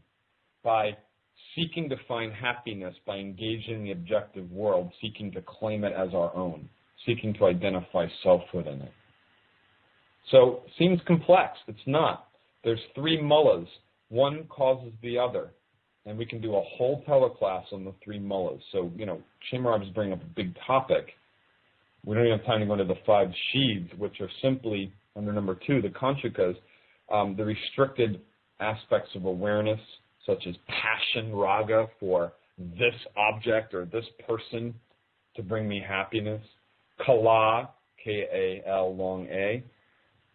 by seeking to find happiness by engaging in the objective world, seeking to claim it as our own, seeking to identify selfhood in it. So it seems complex. It's not. There's 3 mullahs. One causes the other. And we can do a whole teleclass on the 3 mullahs. So, Shimar is bringing up a big topic. We don't even have time to go into the 5 sheaths, which are simply, under number 2, the kanchikas, the restricted aspects of awareness, such as passion, raga, for this object or this person to bring me happiness. Kala, K-A-L, long A,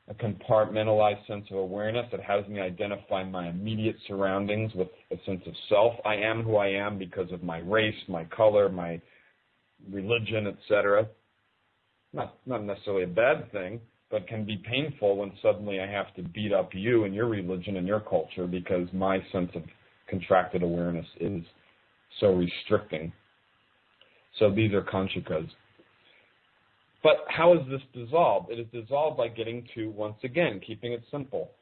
a compartmentalized sense of awareness that has me identify my immediate surroundings with a sense of self. I am who I am because of my race, my color, my religion, etc. Not necessarily a bad thing, but can be painful when suddenly I have to beat up you and your religion and your culture because my sense of contracted awareness is so restricting. So these are kanchikas. But how is this dissolved? It is dissolved by getting to, once again, keeping it simple.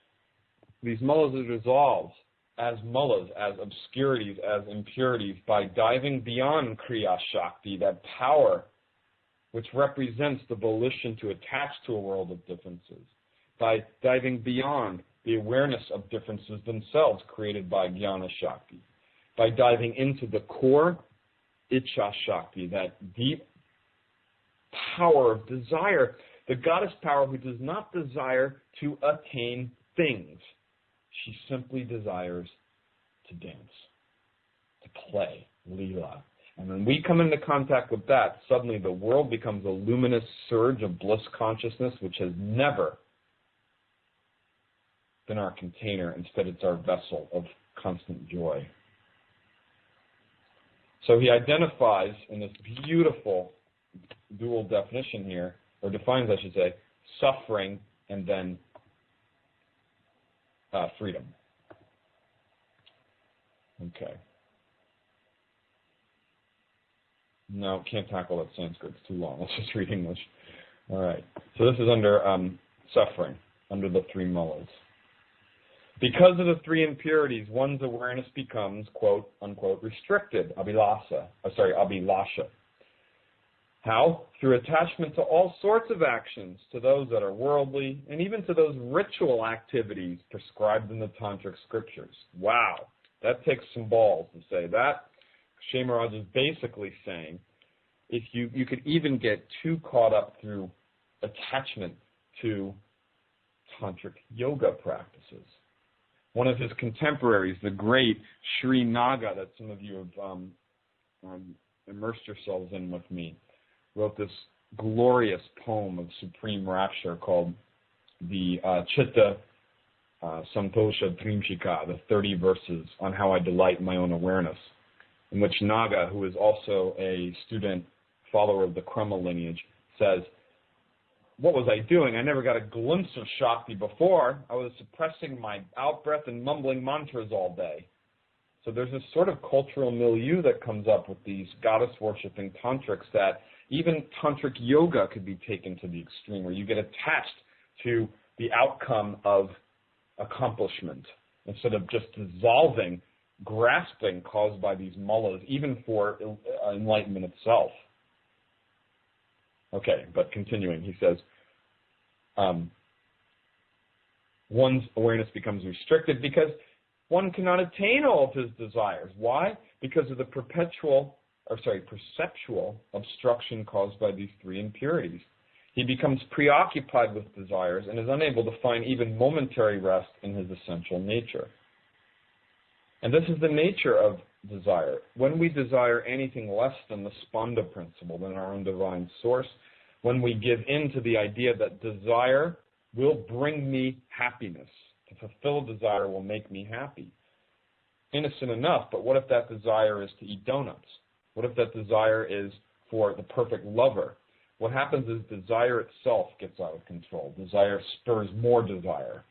These mullahs are dissolved as mullahs, as obscurities, as impurities, by diving beyond Kriya Shakti, that power which represents the volition to attach to a world of differences, by diving beyond the awareness of differences themselves created by Jnana Shakti, by diving into the core Ichcha Shakti, that deep power of desire, the goddess power who does not desire to attain things. She simply desires to dance, to play, lila. And when we come into contact with that, suddenly the world becomes a luminous surge of bliss consciousness, which has never been our container. Instead, it's our vessel of constant joy. So he identifies in this beautiful dual definition here, or defines, I should say, suffering and then freedom. Okay. No, can't tackle that Sanskrit. It's too long. Let's just read English. All right. So this is under suffering, under the three mullahs. Because of the three impurities, one's awareness becomes, quote, unquote, restricted, abhilasha. How? Through attachment to all sorts of actions, to those that are worldly, and even to those ritual activities prescribed in the Tantric scriptures. Wow, that takes some balls to say that. Kshemaraj is basically saying, if you could even get too caught up through attachment to Tantric yoga practices. One of his contemporaries, the great Sri Naga, that some of you have immersed yourselves in with me, wrote this glorious poem of supreme rapture called the Chitta Santosha Trimshika, the 30 verses on how I delight in my own awareness, in which Naga, who is also a student follower of the Krema lineage, says, what was I doing? I never got a glimpse of Shakti before. I was suppressing my out-breath and mumbling mantras all day. So there's this sort of cultural milieu that comes up with these goddess-worshipping tantrics that even tantric yoga could be taken to the extreme, where you get attached to the outcome of accomplishment instead of just dissolving, grasping caused by these mullahs, even for enlightenment itself. Okay, but continuing, he says, one's awareness becomes restricted because one cannot attain all of his desires. Why? Because of the perceptual obstruction caused by these three impurities. He becomes preoccupied with desires and is unable to find even momentary rest in his essential nature. And this is the nature of desire. When we desire anything less than the Spanda principle, than our own divine source, when we give in to the idea that desire will bring me happiness, to fulfill desire will make me happy. Innocent enough, but what if that desire is to eat donuts? What if that desire is for the perfect lover? What happens is desire itself gets out of control. Desire spurs more desire.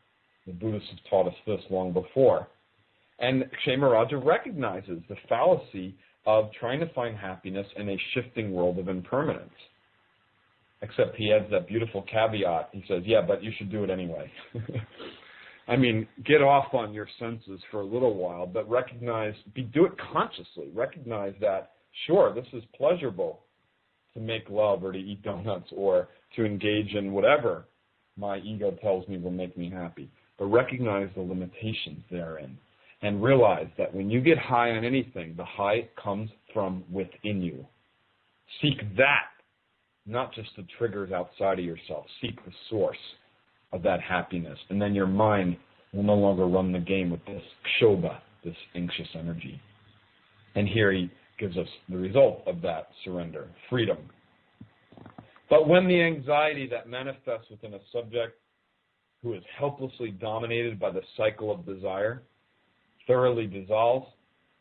The Buddhists have taught us this long before. And Kshemaraj recognizes the fallacy of trying to find happiness in a shifting world of impermanence. Except he adds that beautiful caveat. He says, yeah, but you should do it anyway. I mean, get off on your senses for a little while, but do it consciously. Recognize that, sure, this is pleasurable to make love or to eat donuts or to engage in whatever my ego tells me will make me happy. But recognize the limitations therein. And realize that when you get high on anything, the high comes from within you. Seek that, not just the triggers outside of yourself. Seek the source of that happiness. And then your mind will no longer run the game with this kshoba, this anxious energy. And here he gives us the result of that surrender, freedom. But when the anxiety that manifests within a subject who is helplessly dominated by the cycle of desire thoroughly dissolves,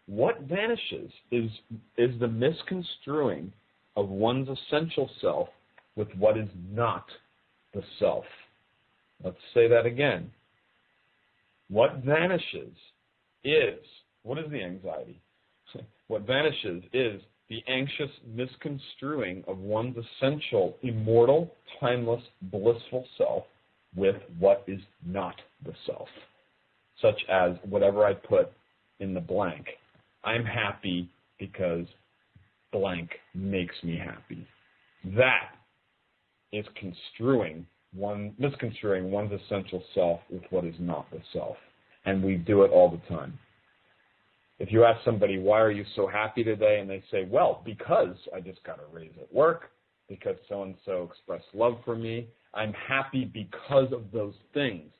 what vanishes is the misconstruing of one's essential self with what is not the self. Let's say that again. What vanishes is, what is the anxiety? What vanishes is the anxious misconstruing of one's essential, immortal, timeless, blissful self with what is not the self, such as whatever I put in the blank. I'm happy because blank makes me happy. That is misconstruing one's essential self with what is not the self. And we do it all the time. If you ask somebody, why are you so happy today? And they say, well, because I just got a raise at work, because so-and-so expressed love for me. I'm happy because of those things.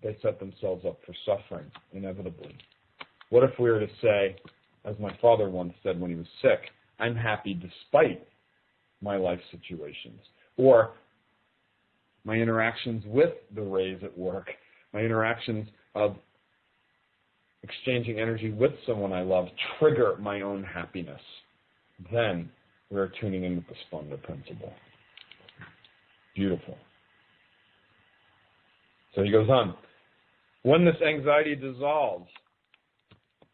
They set themselves up for suffering, inevitably. What if we were to say, as my father once said when he was sick, I'm happy despite my life situations, or my interactions with the raise at work, my interactions of exchanging energy with someone I love trigger my own happiness. Then we're tuning in with the Spanda principle. Beautiful. So he goes on. When this anxiety dissolves,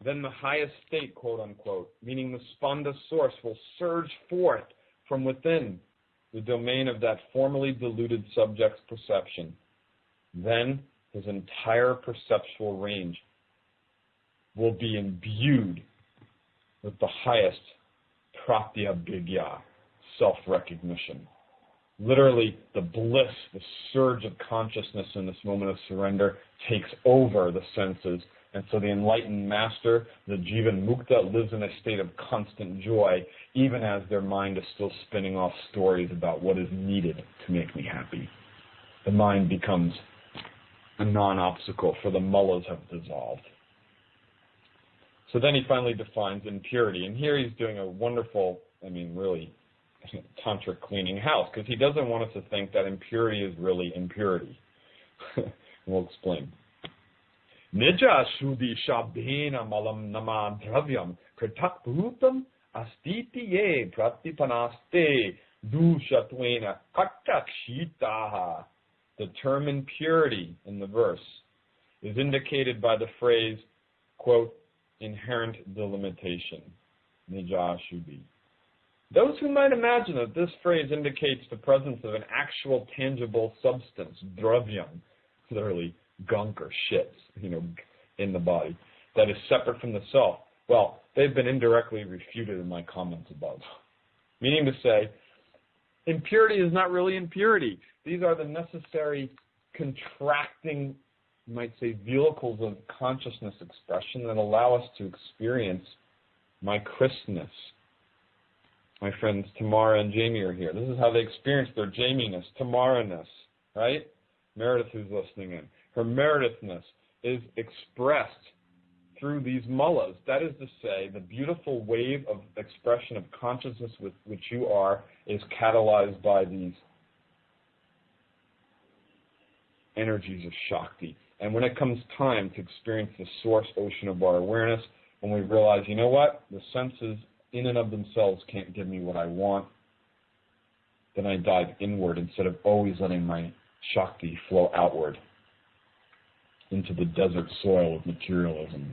then the highest state, quote unquote, meaning the Spanda source, will surge forth from within the domain of that formerly deluded subject's perception. Then his entire perceptual range will be imbued with the highest pratyabhigya, self-recognition. Literally, the bliss, the surge of consciousness in this moment of surrender takes over the senses. And so the enlightened master, the Jivan Mukta, lives in a state of constant joy, even as their mind is still spinning off stories about what is needed to make me happy. The mind becomes a non-obstacle, for the mullas have dissolved. So then he finally defines impurity. And here he's doing a wonderful, really tantric cleaning house, because he doesn't want us to think that impurity is really impurity. We'll explain. Nija shuddhi shabdena malam nama dravyam kritak bhutam astitiye pratipanaste dushatwena kaktakshitaha. The term impurity in the verse is indicated by the phrase, quote, inherent delimitation, nija shuddhi. Those who might imagine that this phrase indicates the presence of an actual tangible substance, dravyam, literally gunk or shit, in the body, that is separate from the self, well, they've been indirectly refuted in my comments above. Meaning to say, impurity is not really impurity. These are the necessary contracting, you might say, vehicles of consciousness expression that allow us to experience my Christness. My friends Tamara and Jamie are here. This is how they experience their Jamie-ness, Tamara-ness, right? Meredith, who's listening in. Her Meredith-ness is expressed through these mullas. That is to say, the beautiful wave of expression of consciousness with which you are is catalyzed by these energies of Shakti. And when it comes time to experience the source ocean of our awareness, when we realize, you know what, the senses in and of themselves can't give me what I want, then I dive inward instead of always letting my Shakti flow outward into the desert soil of materialism.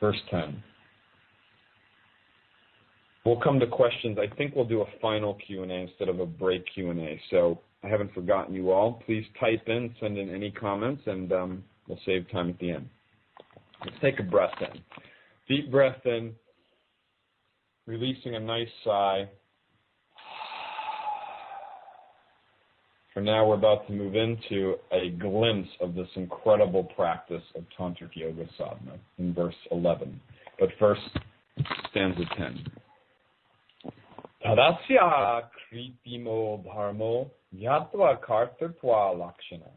Verse 10. We'll come to questions. I think we'll do a final Q&A instead of a break Q&A. So I haven't forgotten you all. Please type in, send in any comments, and we'll save time at the end. Let's take a breath in. Deep breath in, releasing a nice sigh. For now, we're about to move into a glimpse of this incredible practice of Tantric Yoga Sadhana in verse 11. But first, stanza 10. Tadasya kritimo dharmo yatva kartatva lakshana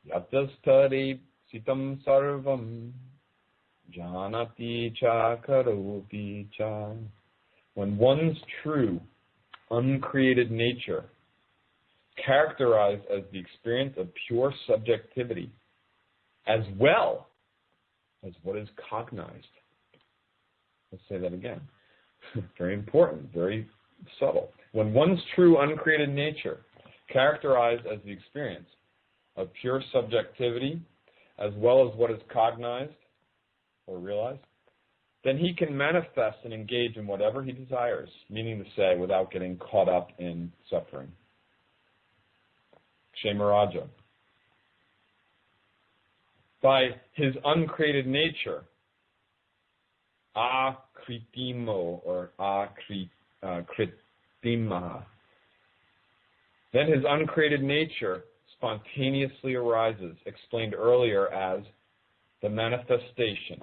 yatastari sitam sarvam janati cha karoti cha. When one's true uncreated nature, characterized as the experience of pure subjectivity, as well as what is cognized. Let's say that again. Very important, very subtle. When one's true uncreated nature, characterized as the experience of pure subjectivity, as well as what is cognized or realized, then he can manifest and engage in whatever he desires, meaning to say, without getting caught up in suffering. Kshemaraja. By his uncreated nature, akritimo or akritima, then his uncreated nature spontaneously arises, explained earlier as the manifestation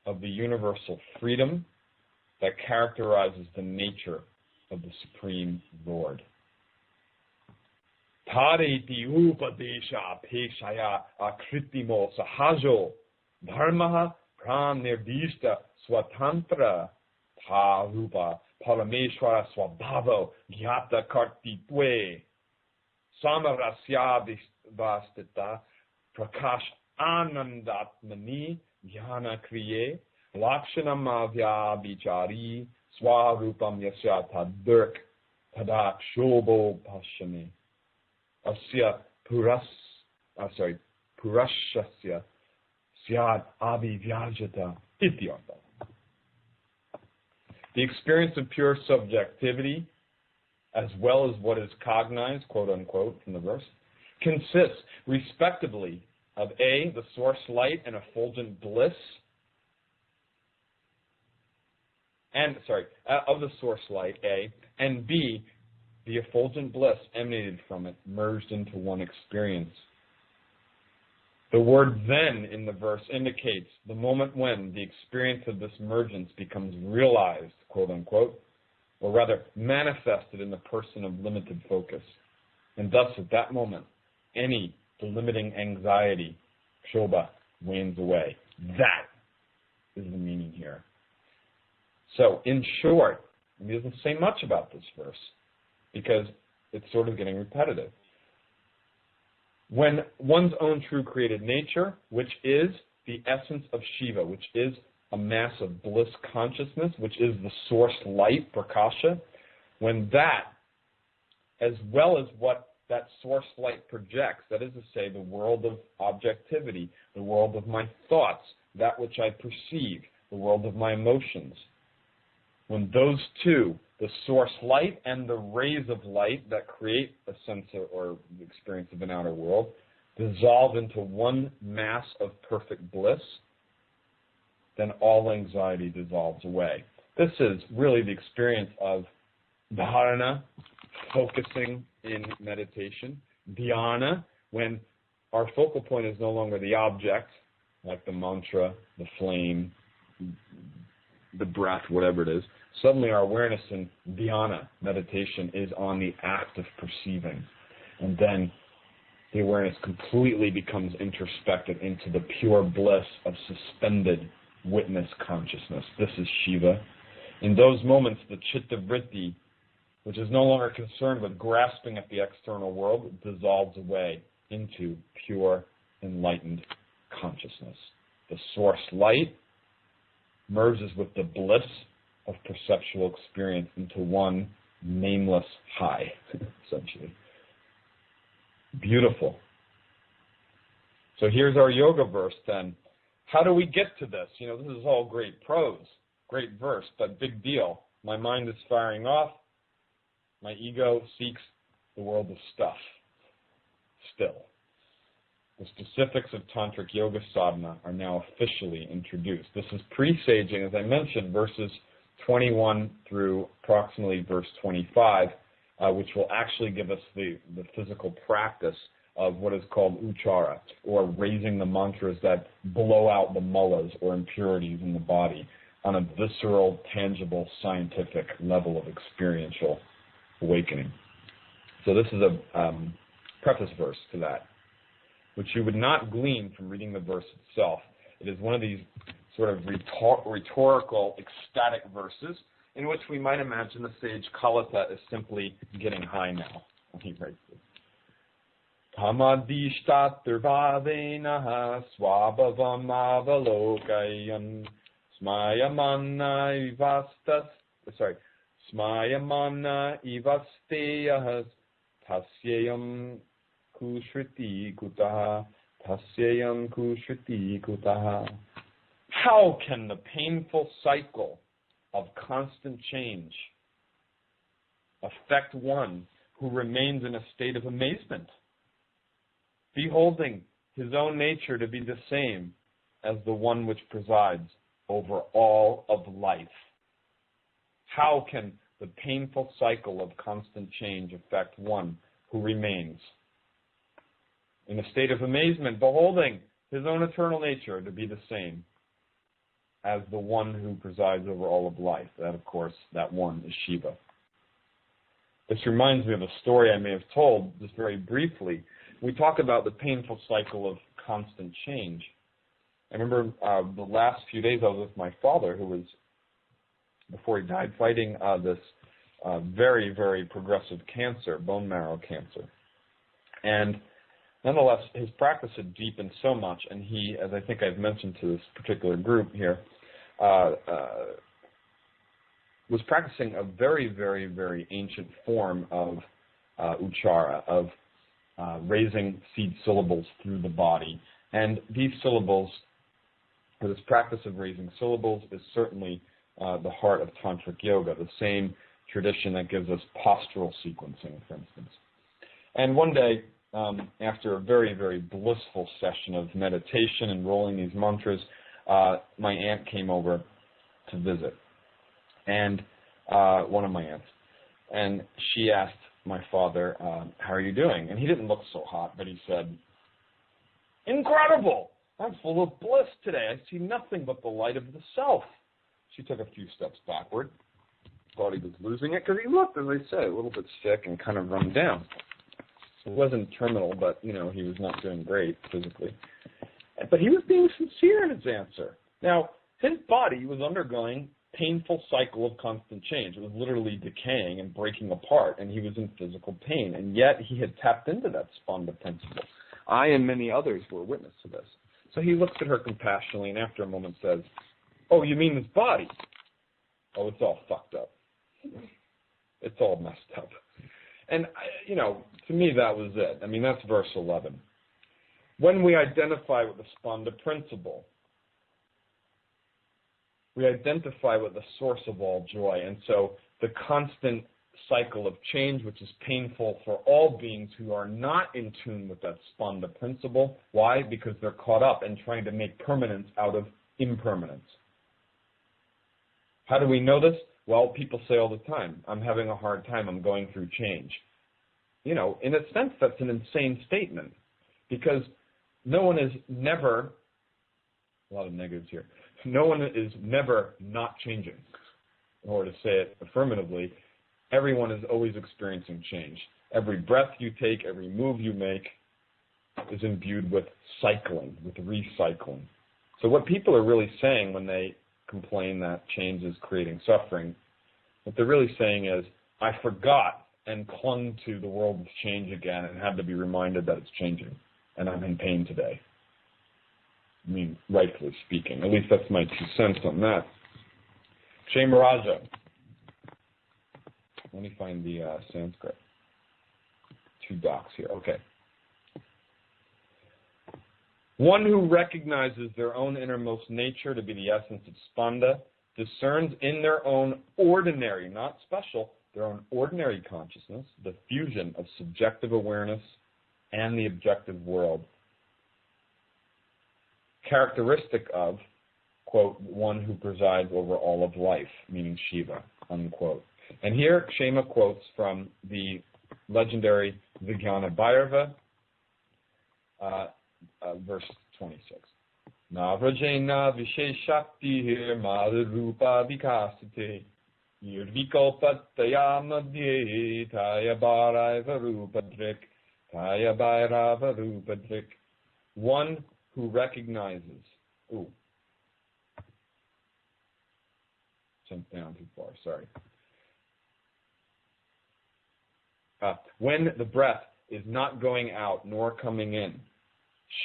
of the universal freedom that characterizes the nature of the Supreme Lord. Tareti upadesha pekshaya akritimo sahajo dharma pranirvishta swatantra tarupa parameshwara swabhavo gyata kartitve samarasya vastita prakash anandatmani jnana kriye lakshanamavya vichari swarupam yasya tadirk tadak shobho pashame asya purashasya syad avivyajata ityartha. The experience of pure subjectivity, as well as what is cognized, quote unquote, from the verse, consists respectively of A, the source light and effulgent bliss, of the source light, A, and B, the effulgent bliss emanated from it, merged into one experience. The word then in the verse indicates the moment when the experience of this mergence becomes realized, quote unquote, or rather manifested in the person of limited focus. And thus at that moment, any delimiting anxiety, kshobha, wanes away. That is the meaning here. So in short, he doesn't say much about this verse because it's sort of getting repetitive. When one's own true created nature, which is the essence of Shiva, which is a mass of bliss consciousness, which is the source light, prakasha, when that, as well as what that source light projects, that is to say, the world of objectivity, the world of my thoughts, that which I perceive, the world of my emotions, when those two, the source light and the rays of light that create a sense of, or the experience of an outer world, dissolve into one mass of perfect bliss, then all anxiety dissolves away. This is really the experience of dharana, focusing in meditation, dhyana, when our focal point is no longer the object, like the mantra, the flame, the breath, whatever it is. Suddenly our awareness in dhyana, meditation, is on the act of perceiving. And then the awareness completely becomes introspected into the pure bliss of suspended witness consciousness. This is Shiva. In those moments, the chitta vritti, which is no longer concerned with grasping at the external world, dissolves away into pure, enlightened consciousness. The source light merges with the bliss of perceptual experience into one nameless high, essentially. Beautiful. So here's our yoga verse then. How do we get to this? You know, this is all great prose, great verse, but big deal. My mind is firing off. My ego seeks the world of stuff still. The specifics of Tantric Yoga Sadhana are now officially introduced. This is presaging, as I mentioned, verses 21 through approximately verse 25, which will actually give us the physical practice of what is called uchara, or raising the mantras that blow out the mullas or impurities in the body on a visceral, tangible, scientific level of experiential awakening. So this is a preface verse to that, which you would not glean from reading the verse itself. It is one of these sort of rhetorical, ecstatic verses, in which we might imagine the sage Kalata is simply getting high now. He writes this. Kamadishtatirvadenaha swabhavam avalokayam Smayamana ivasteyahas tasyayam kushriti kutaha. How can the painful cycle of constant change affect one who remains in a state of amazement, beholding his own nature to be the same as the one which presides over all of life? How can the painful cycle of constant change affect one who remains in a state of amazement, beholding his own eternal nature to be the same as the one who presides over all of life? That, of course, that one is Shiva. This reminds me of a story I may have told just very briefly. We talk about the painful cycle of constant change. I remember the last few days I was with my father, who was, before he died, fighting this very, very progressive cancer, bone marrow cancer. And nonetheless, his practice had deepened so much, and he, as I think I've mentioned to this particular group here, was practicing a very, very, very ancient form of uchara, of raising seed syllables through the body. And these syllables, or this practice of raising syllables, is certainly the heart of Tantric Yoga, the same tradition that gives us postural sequencing, for instance. And one day, after a very, very blissful session of meditation and rolling these mantras, my aunt came over to visit, and one of my aunts, and she asked my father, how are you doing? And he didn't look so hot, but he said, incredible! I'm full of bliss today. I see nothing but the light of the self. She took a few steps backward, thought he was losing it, because he looked, as I said, a little bit sick and kind of run down. It wasn't terminal, but, he was not doing great physically. But he was being sincere in his answer. Now, his body was undergoing painful cycle of constant change. It was literally decaying and breaking apart, and he was in physical pain. And yet he had tapped into that Spanda principle. I and many others were witness to this. So he looks at her compassionately, and after a moment says, oh, you mean his body? Oh, it's all fucked up. It's all messed up. And, to me that was it. I mean, that's verse 11. When we identify with the Spanda principle, we identify with the source of all joy. And so the constant cycle of change, which is painful for all beings who are not in tune with that Spanda principle. Why? Because they're caught up in trying to make permanence out of impermanence. How do we know this? Well, people say all the time, I'm having a hard time, I'm going through change. In a sense, that's an insane statement, because no one is never, a lot of negatives here, no one is never not changing. Or to say it affirmatively, everyone is always experiencing change. Every breath you take, every move you make is imbued with cycling, with recycling. So what people are really saying when they complain that change is creating suffering, what they're really saying is, I forgot and clung to the world of change again and had to be reminded that it's changing, and I'm in pain today. I mean, rightfully speaking. At least that's my 2 cents on that. Kshemaraj. Let me find the Sanskrit. 2 docs here. Okay. One who recognizes their own innermost nature to be the essence of Spanda discerns in their own ordinary, not special, their own ordinary consciousness, the fusion of subjective awareness and the objective world. Characteristic of, quote, one who presides over all of life, meaning Shiva, unquote. And here Kshema quotes from the legendary Vijnana Bhairava, verse 26. Navrajena visheshakti madhurupa vikasate yurvikalpataya madhye taya bhairava rupadrik. One who recognizes. jumped down too far, sorry. When the breath is not going out nor coming in,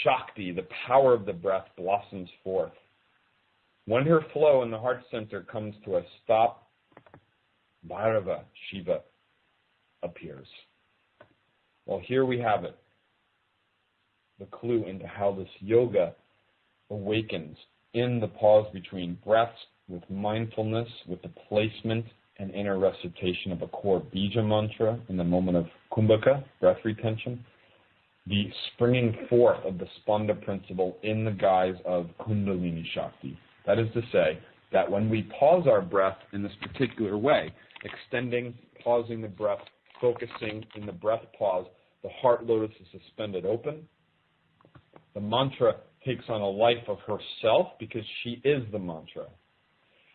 Shakti, the power of the breath, blossoms forth. When her flow in the heart center comes to a stop, Bhairava, Shiva, appears. Well, here we have it, the clue into how this yoga awakens in the pause between breaths with mindfulness, with the placement and inner recitation of a core bija mantra in the moment of kumbhaka, breath retention, the springing forth of the Spanda principle in the guise of Kundalini Shakti. That is to say, that when we pause our breath in this particular way, extending, pausing the breath, focusing in the breath pause, the heart lotus is suspended open. The mantra takes on a life of herself because she is the mantra.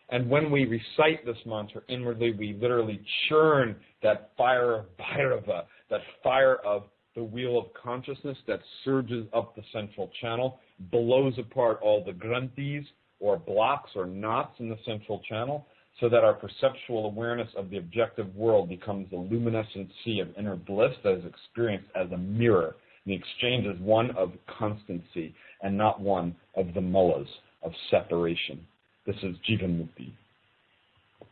And when we recite this mantra inwardly, we literally churn that fire of Bhairava, that fire of the wheel of consciousness that surges up the central channel, blows apart all the granthis or blocks or knots in the central channel, so that our perceptual awareness of the objective world becomes the luminescent sea of inner bliss that is experienced as a mirror. The exchange is one of constancy and not one of the mullahs of separation. This is Jivanmukti.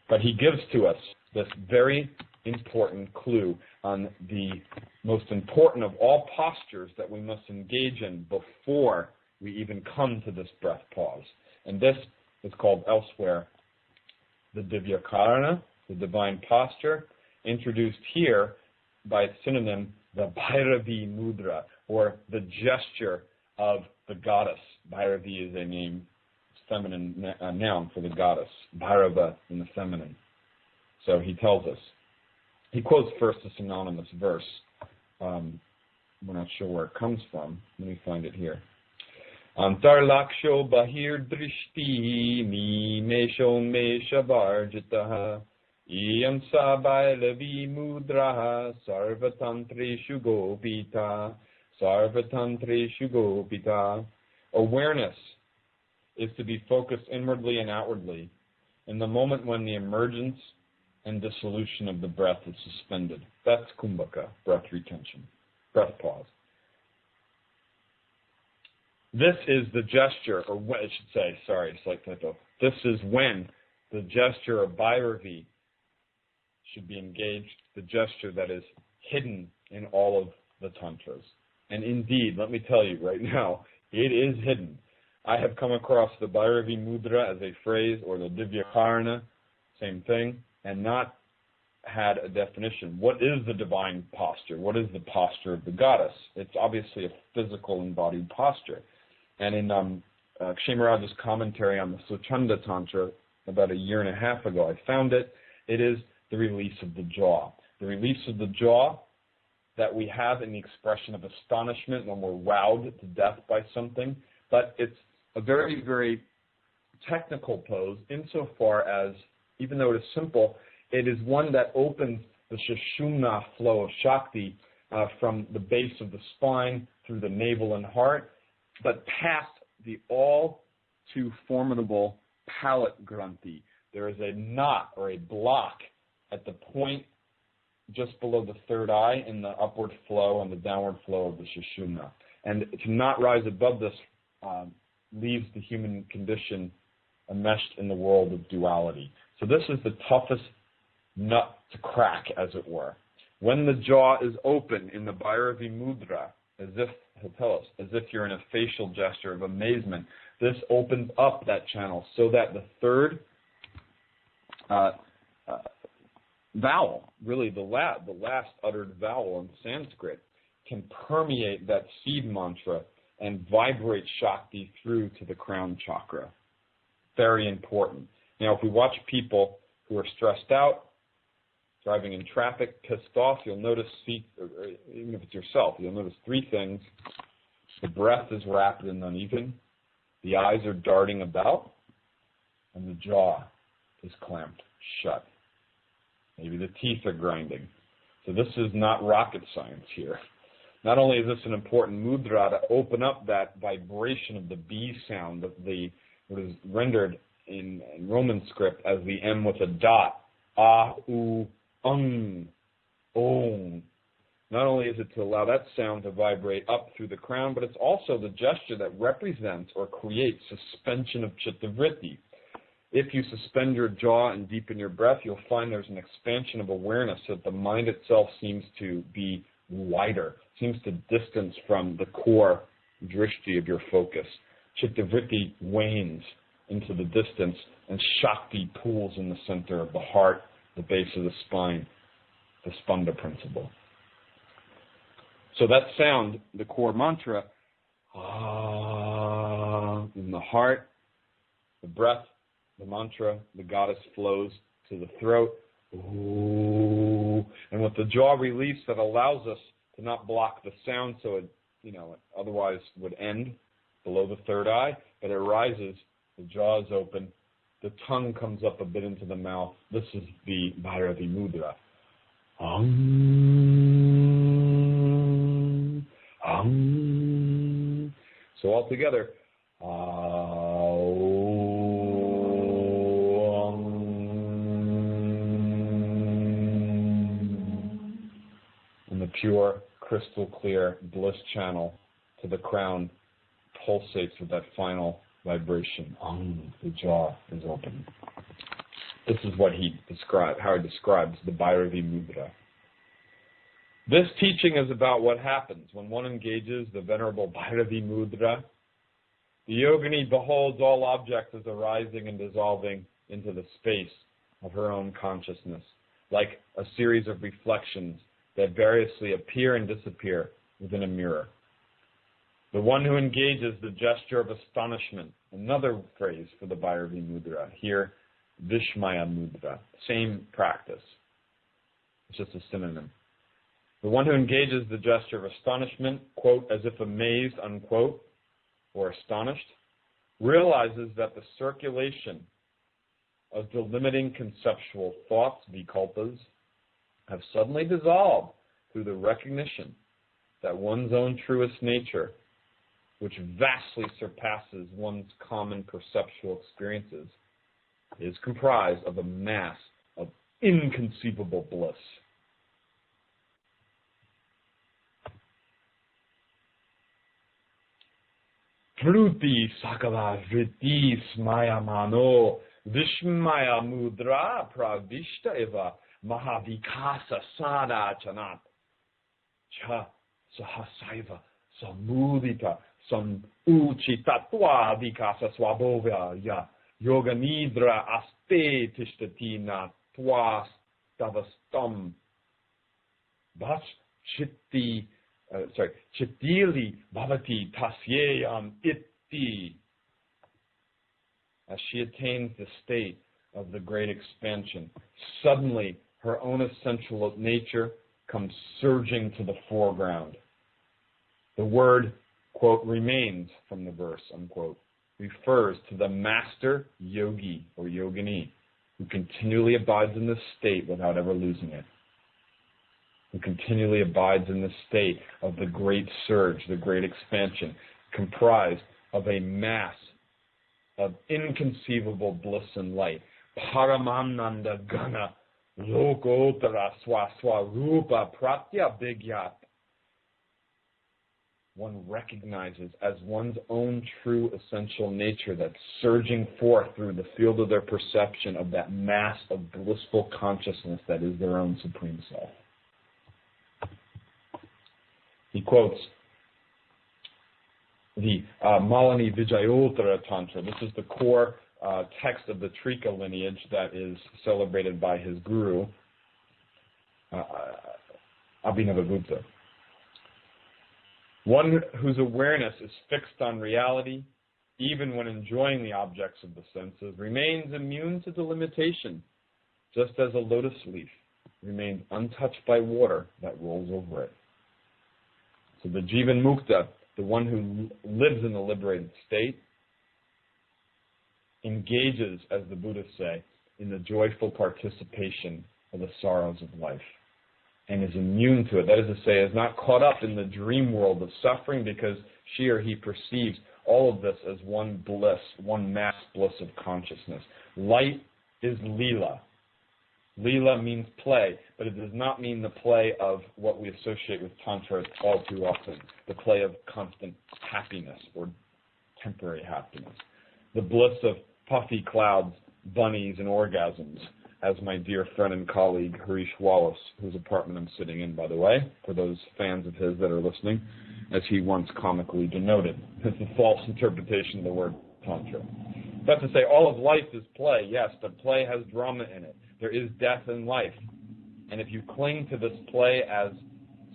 But he gives to us this very important clue on the most important of all postures that we must engage in before we even come to this breath pause. And this is called elsewhere the Divya Karana, the divine posture, introduced here by its synonym, the Bhairavi Mudra, or the gesture of the goddess. Bhairavi is a name, feminine noun for the goddess. Bhairava in the feminine. So he tells us. He quotes first a synonymous verse. We're not sure where it comes from. Let me find it here. Antar laksho bahir drishti mi mesho mesha varjitaha iyam sabailavi mudraha sarvatantreshu gopita sarvatantreshu gopita. Awareness is to be focused inwardly and outwardly in the moment when the emergence and dissolution of the breath is suspended. That's kumbhaka, breath retention, breath pause. This is the gesture, or what I should say, sorry, slight typo. This is when the gesture of Bhairavi should be engaged, the gesture that is hidden in all of the tantras. And indeed, let me tell you right now, it is hidden. I have come across the Bhairavi Mudra as a phrase, or the Divya Karana, same thing, and not had a definition. What is the divine posture? What is the posture of the goddess? It's obviously a physical embodied posture. And in Kshemaraj's commentary on the Swachanda Tantra about a year and a half ago, I found it. It is the release of the jaw. The release of the jaw that we have in the expression of astonishment when we're wowed to death by something. But it's a very, very technical pose insofar as, even though it is simple, it is one that opens the Sushumna flow of Shakti from the base of the spine through the navel and heart, but past the all too formidable palate granthi. There is a knot or a block at the point just below the third eye in the upward flow and the downward flow of the Sushumna. And to not rise above this leaves the human condition enmeshed in the world of duality. So this is the toughest nut to crack, as it were. When the jaw is open in the Bhairavi Mudra, as if, he'll tell us, as if you're in a facial gesture of amazement, this opens up that channel so that the third vowel, really the last uttered vowel in Sanskrit, can permeate that seed mantra and vibrate Shakti through to the crown chakra. Very important. Now, if we watch people who are stressed out, driving in traffic, pissed off, you'll notice, even if it's yourself, you'll notice three things. The breath is rapid and uneven, the eyes are darting about, and the jaw is clamped shut. Maybe the teeth are grinding. So this is not rocket science here. Not only is this an important mudra to open up that vibration of the B sound, of the what is rendered in Roman script as the M with a dot. Ah, u, ung, ong. Not only is it to allow that sound to vibrate up through the crown, but it's also the gesture that represents or creates suspension of chittavritti. If you suspend your jaw and deepen your breath, you'll find there's an expansion of awareness so that the mind itself seems to be wider, seems to distance from the core drishti of your focus. Chittavritti wanes into the distance, and Shakti pools in the center of the heart, the base of the spine, the Spanda principle. So that sound, the core mantra, in the heart, the breath, the mantra, the goddess flows to the throat, ooh, and with the jaw release that allows us to not block the sound so it, otherwise would end below the third eye, but it rises, the jaw is open, the tongue comes up a bit into the mouth. This is the Bhairavi Mudra. So all together, and the pure, crystal clear bliss channel to the crown pulsates with that final vibration. The jaw is open. This is what how he describes the Bhairavi Mudra. This teaching is about what happens when one engages the venerable Bhairavi Mudra. The yogini beholds all objects as arising and dissolving into the space of her own consciousness, like a series of reflections that variously appear and disappear within a mirror. The one who engages the gesture of astonishment, another phrase for the Bhairavi Mudra, here Vishmaya Mudra, same practice. It's just a synonym. The one who engages the gesture of astonishment, quote, as if amazed, unquote, or astonished, realizes that the circulation of the limiting conceptual thoughts, vikalpas, have suddenly dissolved through the recognition that one's own truest nature, which vastly surpasses one's common perceptual experiences, is comprised of a mass of inconceivable bliss. Fruti sakala vritti smayamano vishmaya mudra pravishta eva mahavikasa sada chanat cha sahasaiva samudita samuchitatva vikasa swabhovya ya yoga nidra aste tishtatina twas tavastam bach chitti Chittili bhavati tasyayam itti. As she attains the state of the great expansion, suddenly her own essential nature comes surging to the foreground. The word, quote, remains from the verse, unquote, refers to the master yogi or yogini who continually abides in this state without ever losing it. Who continually abides in the state of the great surge, the great expansion, comprised of a mass of inconceivable bliss and light. Paramananda Gana Lokotara Swaswarupa Pratyabhigyat. One recognizes as one's own true essential nature that's surging forth through the field of their perception of that mass of blissful consciousness that is their own supreme self. He quotes the Malini Vijayottara Tantra. This is the core text of the Trika lineage that is celebrated by his guru, Abhinavagupta. One whose awareness is fixed on reality, even when enjoying the objects of the senses, remains immune to the limitation, just as a lotus leaf remains untouched by water that rolls over it. So the Jivan Mukta, the one who lives in the liberated state, engages, as the Buddhists say, in the joyful participation of the sorrows of life and is immune to it. That is to say, is not caught up in the dream world of suffering because she or he perceives all of this as one bliss, one mass bliss of consciousness. Light is lila. Lila means play, but it does not mean the play of what we associate with Tantra all too often, the play of constant happiness or temporary happiness. The bliss of puffy clouds, bunnies, and orgasms, as my dear friend and colleague Harish Wallace, whose apartment I'm sitting in, by the way, for those fans of his that are listening, as he once comically denoted. It's a false interpretation of the word Tantra. That's to say, all of life is play, yes, but play has drama in it. There is death in life. And if you cling to this play as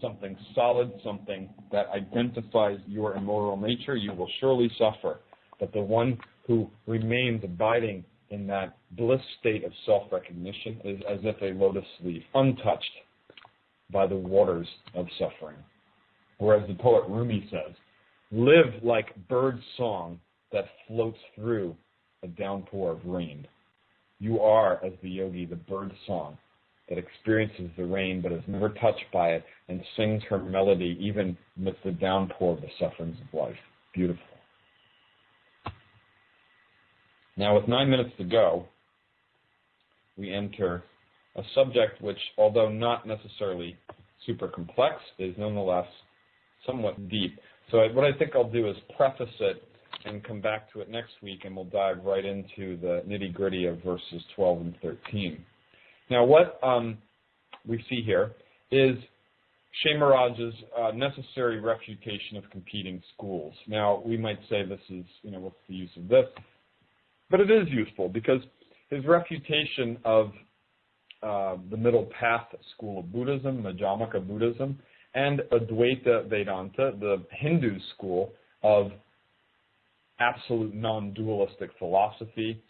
something solid, something that identifies your immoral nature, you will surely suffer. But the one who remains abiding in that bliss state of self-recognition is as if a lotus leaf, untouched by the waters of suffering. Whereas the poet Rumi says, live like bird song that floats through a downpour of rain. You are, as the yogi, the bird song that experiences the rain but is never touched by it and sings her melody even amidst the downpour of the sufferings of life. Beautiful. Now, with 9 minutes to go, we enter a subject which, although not necessarily super complex, is nonetheless somewhat deep. So what I think I'll do is preface it and come back to it next week, and we'll dive right into the nitty-gritty of verses 12 and 13. Now, what we see here is Shamaraj's necessary refutation of competing schools. Now, we might say this is, what's the use of this? But it is useful because his refutation of the middle path school of Buddhism, Madhyamaka Buddhism, and Advaita Vedanta, the Hindu school of absolute non-dualistic philosophy,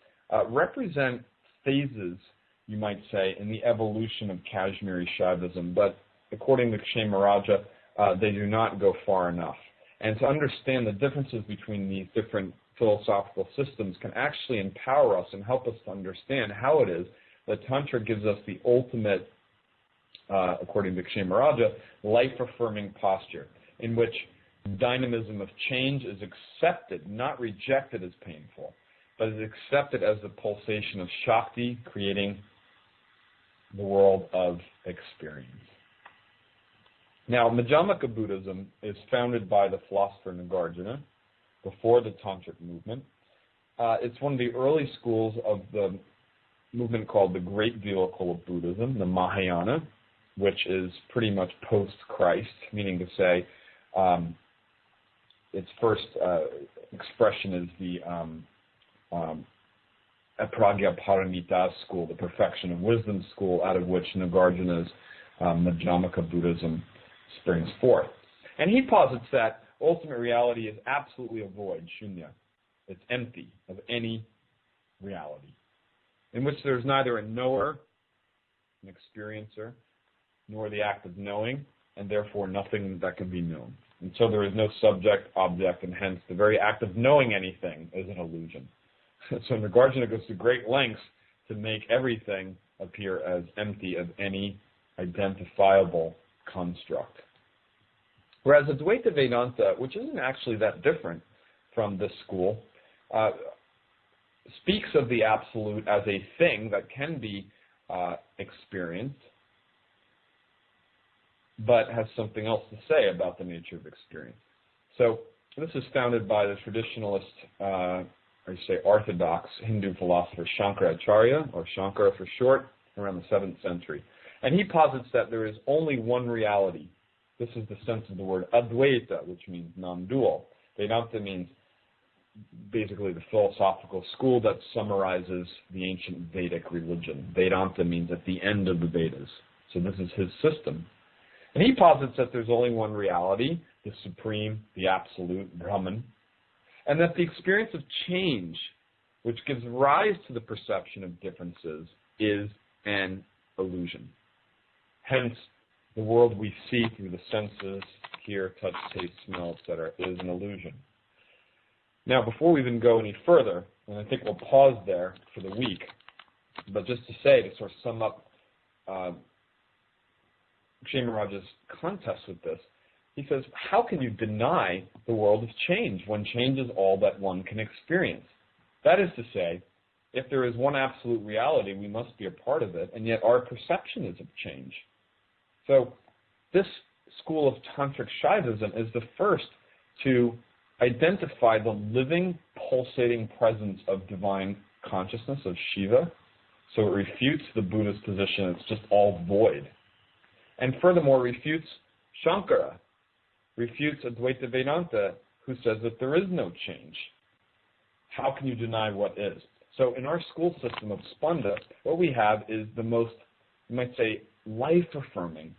represent phases, you might say, in the evolution of Kashmiri Shaivism. But according to Kshemaraja, they do not go far enough. And to understand the differences between these different philosophical systems can actually empower us and help us to understand how it is that Tantra gives us the ultimate, according to Kshemaraja, life-affirming posture, in which dynamism of change is accepted, not rejected as painful, but is accepted as the pulsation of Shakti, creating the world of experience. Now, Madhyamaka Buddhism is founded by the philosopher Nagarjuna before the Tantric movement. It's one of the early schools of the movement called the Great Vehicle of Buddhism, the Mahayana, which is pretty much post-Christ, meaning to say its first expression is the Apragyaparamita school, the perfection of wisdom school, out of which Nagarjuna's Madhyamaka Buddhism springs forth. And he posits that ultimate reality is absolutely a void, shunya. It's empty of any reality, in which there's neither a knower, an experiencer, nor the act of knowing, and therefore nothing that can be known. And so there is no subject, object, and hence the very act of knowing anything is an illusion. So Nagarjuna goes to great lengths to make everything appear as empty of any identifiable construct. Whereas Advaita Vedanta, which isn't actually that different from this school, speaks of the absolute as a thing that can be experienced, but has something else to say about the nature of experience. So this is founded by the traditionalist, orthodox Hindu philosopher Shankaracharya, or Shankara for short, around the 7th century. And he posits that there is only one reality. This is the sense of the word Advaita, which means non-dual. Vedanta means basically the philosophical school that summarizes the ancient Vedic religion. Vedanta means at the end of the Vedas. So this is his system. And he posits that there's only one reality, the supreme, the absolute, Brahman, and that the experience of change, which gives rise to the perception of differences, is an illusion. Hence, the world we see through the senses, hear, touch, taste, smell, etc., is an illusion. Now, before we even go any further, and I think we'll pause there for the week, but just to say, to sort of sum up Kshemaraja's contest with this, he says, how can you deny the world of change when change is all that one can experience? That is to say, if there is one absolute reality, we must be a part of it, and yet our perception is of change. So this school of Tantric Shaivism is the first to identify the living, pulsating presence of divine consciousness, of Shiva. So it refutes the Buddhist position, it's just all void. And furthermore, refutes Shankara, refutes Advaita Vedanta, who says that there is no change. How can you deny what is? So in our school system of Spanda, what we have is the most, you might say, life-affirming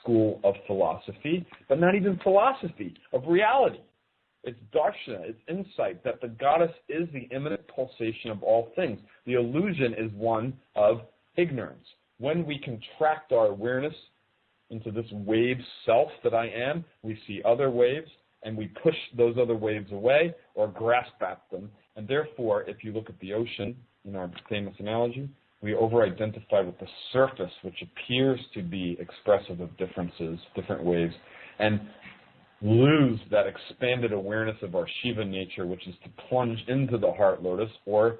school of philosophy, but not even philosophy, of reality. It's darshana, it's insight that the goddess is the immanent pulsation of all things. The illusion is one of ignorance. When we contract our awareness into this wave self that I am, we see other waves, and we push those other waves away or grasp at them. And therefore, if you look at the ocean, in our famous analogy, we over-identify with the surface, which appears to be expressive of differences, different waves, and lose that expanded awareness of our Shiva nature, which is to plunge into the heart lotus, or,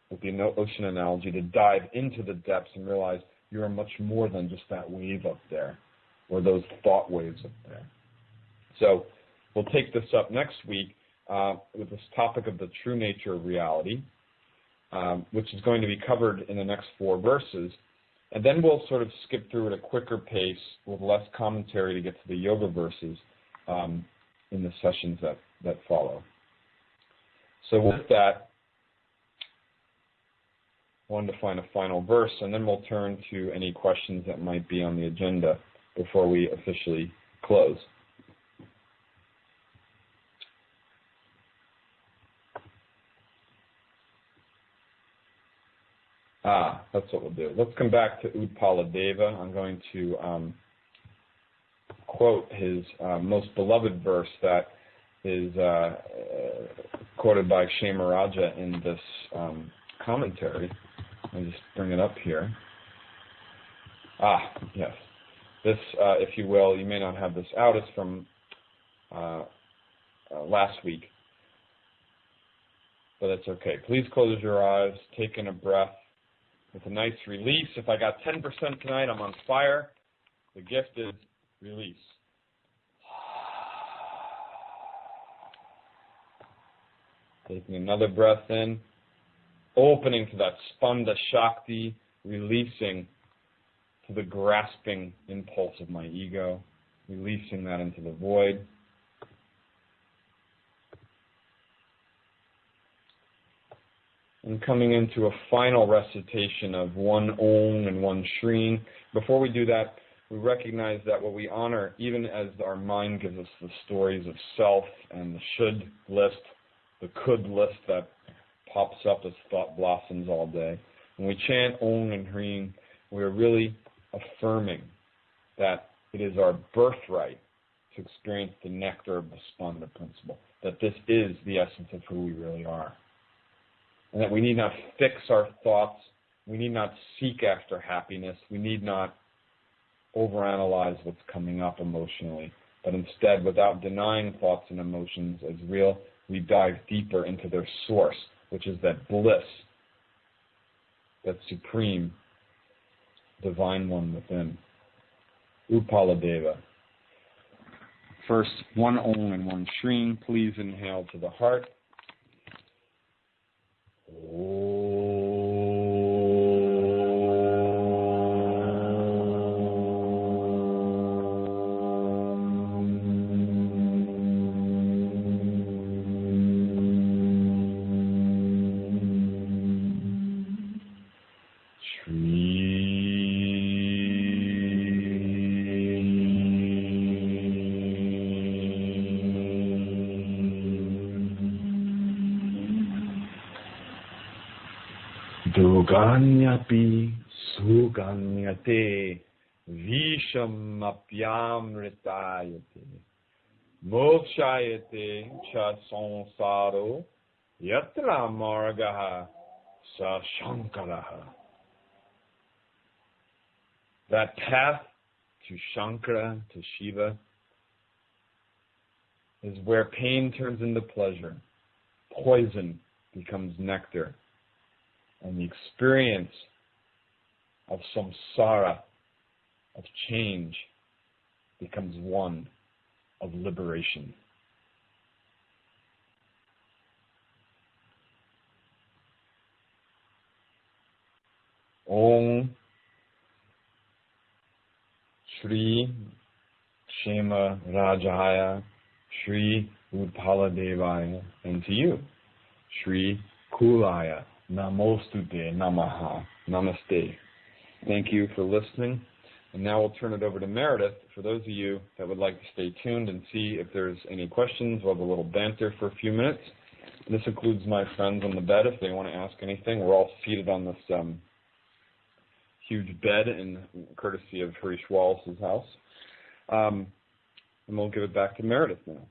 with the ocean analogy, to dive into the depths and realize you are much more than just that wave up there, or those thought waves up there. So we'll take this up next week with this topic of the true nature of reality, which is going to be covered in the next 4 verses. And then we'll sort of skip through at a quicker pace with less commentary to get to the yoga verses in the sessions that follow. So with that, I wanted to find a final verse, and then we'll turn to any questions that might be on the agenda before we officially close. That's what we'll do. Let's come back to Utpaladeva. I'm going to quote his most beloved verse that is quoted by Kshemaraja in this commentary. I'll just bring it up here. Yes. This, if you will, you may not have this out, it's from last week, but it's okay. Please close your eyes, take in a breath with a nice release. If I got 10% tonight, I'm on fire. The gift is release. Taking another breath in, opening to that Spanda Shakti, releasing to the grasping impulse of my ego, releasing that into the void. And coming into a final recitation of one Om and one Shri. Before we do that, we recognize that what we honor, even as our mind gives us the stories of self and the should list, the could list that pops up as thought blossoms all day, when we chant Om and Hrim, we are really affirming that it is our birthright to experience the nectar of the Spanda principle, that this is the essence of who we really are. And that we need not fix our thoughts, we need not seek after happiness, we need not overanalyze what's coming up emotionally, but instead, without denying thoughts and emotions as real, we dive deeper into their source, which is that bliss, that supreme, divine one within. Upaladeva. First, one Om and one Shri. Please inhale to the heart. Duganyapi suganyate vishamapyamritayate mokshayate cha sansaro yatra margaha sa shankaraha. That path to Shankara, to Shiva, is where pain turns into pleasure, poison becomes nectar, and the experience of samsara, of change, becomes one of liberation. Om Shri Kshema Rajaya Shri Utpala Devaya, and to you, Shri Kulaya Namostute Namaha. Namaste. Thank you for listening. And now we'll turn it over to Meredith for those of you that would like to stay tuned and see if there's any questions. We'll have a little banter for a few minutes. And this includes my friends on the bed if they want to ask anything. We're all seated on this huge bed in courtesy of Harish Wallace's house. And we'll give it back to Meredith now.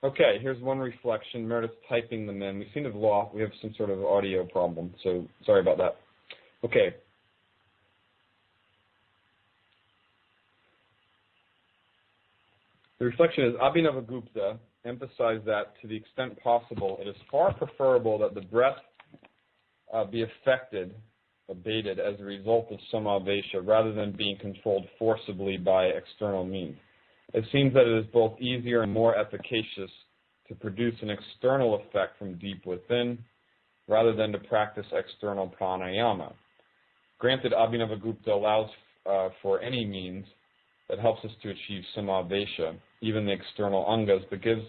Okay, here's one reflection. Meredith's typing them in. We seem to have lost. We have some sort of audio problem, so sorry about that. Okay. The reflection is, Abhinavagupta emphasized that to the extent possible, it is far preferable that the breath be affected, abated, as a result of samavesha, rather than being controlled forcibly by external means. It seems that it is both easier and more efficacious to produce an external effect from deep within, rather than to practice external pranayama. Granted, Abhinavagupta allows for any means that helps us to achieve samavesha, even the external angas, but gives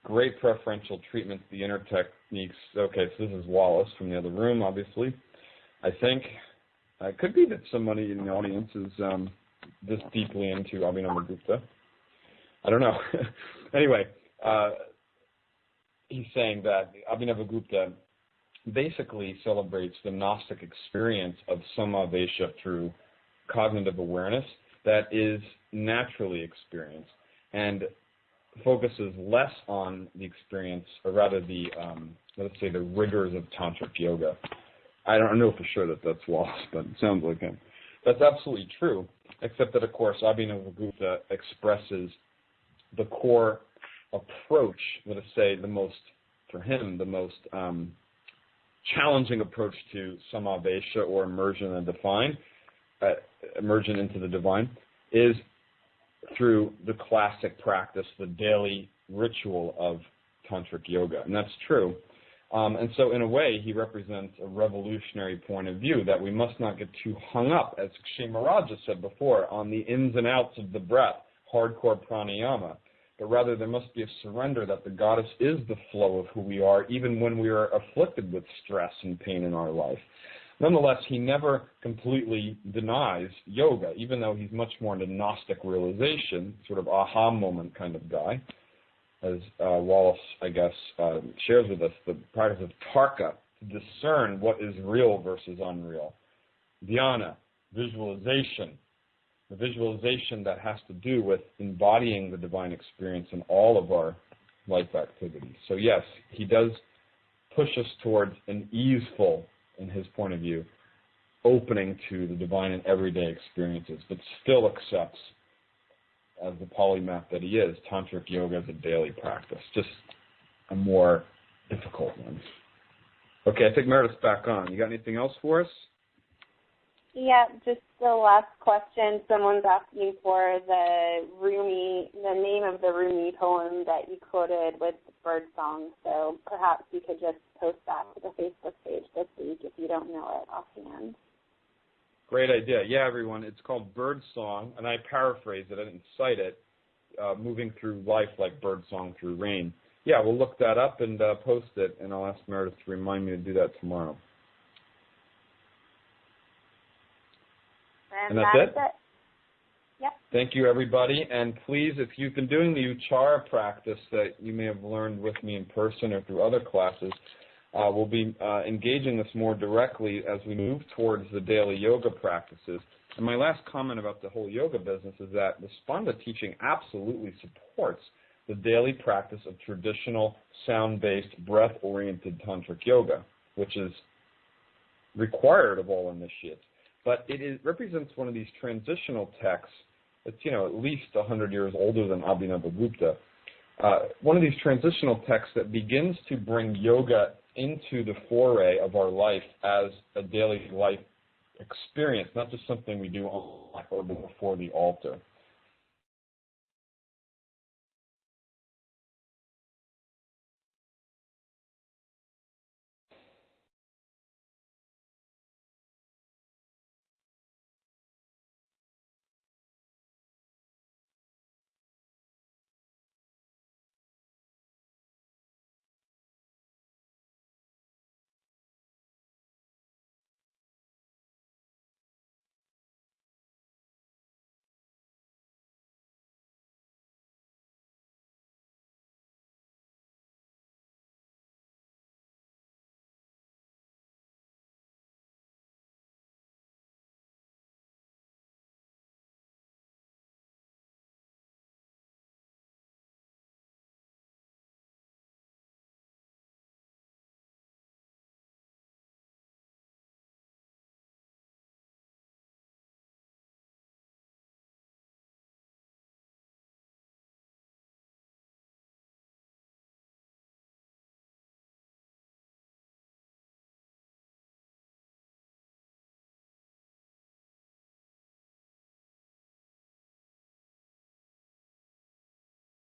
great preferential treatment to the inner techniques. Okay, so this is Wallace from the other room, obviously. I think it could be that somebody in the audience is this deeply into Abhinavagupta. I don't know. Anyway, he's saying that Abhinavagupta basically celebrates the Gnostic experience of samavesha through cognitive awareness that is naturally experienced and focuses less on the experience, or rather the, let's say, the rigors of tantric yoga. I don't know for sure that that's Wallace, but it sounds like him. That's absolutely true, except that, of course, Abhinavagupta expresses the core approach, let us say, for him, the most challenging approach to samavesha, or immersion into the divine, is through the classic practice, the daily ritual of tantric yoga. And that's true. And so in a way, he represents a revolutionary point of view that we must not get too hung up, as Kshemaraja said before, on the ins and outs of the breath, hardcore pranayama, but rather there must be a surrender that the goddess is the flow of who we are, even when we are afflicted with stress and pain in our life. Nonetheless, he never completely denies yoga, even though he's much more into Gnostic realization, sort of aha moment kind of guy, as Wallace, I guess, shares with us, the practice of tarka, to discern what is real versus unreal. Dhyana, visualization, the visualization that has to do with embodying the divine experience in all of our life activities. So yes, he does push us towards an easeful, in his point of view, opening to the divine in everyday experiences, but still accepts, as the polymath that he is, tantric yoga as a daily practice, just a more difficult one. Okay, I think Meredith's back on. You got anything else for us?
Yeah, just the last question. Someone's asking for the name of the Rumi poem that you quoted with bird song. So perhaps you could just post that to the Facebook page this week if you don't know it offhand.
Great idea. Yeah, everyone, it's called Bird Song, and I paraphrased it. I didn't cite it. Moving through life like bird song through rain. Yeah, we'll look that up and post it, and I'll ask Meredith to remind me to do that tomorrow. And that's it?
Yep.
Thank you, everybody. And please, if you've been doing the Uchara practice that you may have learned with me in person or through other classes, we'll be engaging this more directly as we move towards the daily yoga practices. And my last comment about the whole yoga business is that the Spanda teaching absolutely supports the daily practice of traditional sound-based, breath-oriented tantric yoga, which is required of all initiates. But it represents one of these transitional texts that's, at least 100 years older than Abhinavagupta. One of these transitional texts that begins to bring yoga into the foray of our life as a daily life experience, not just something we do on or before the altar.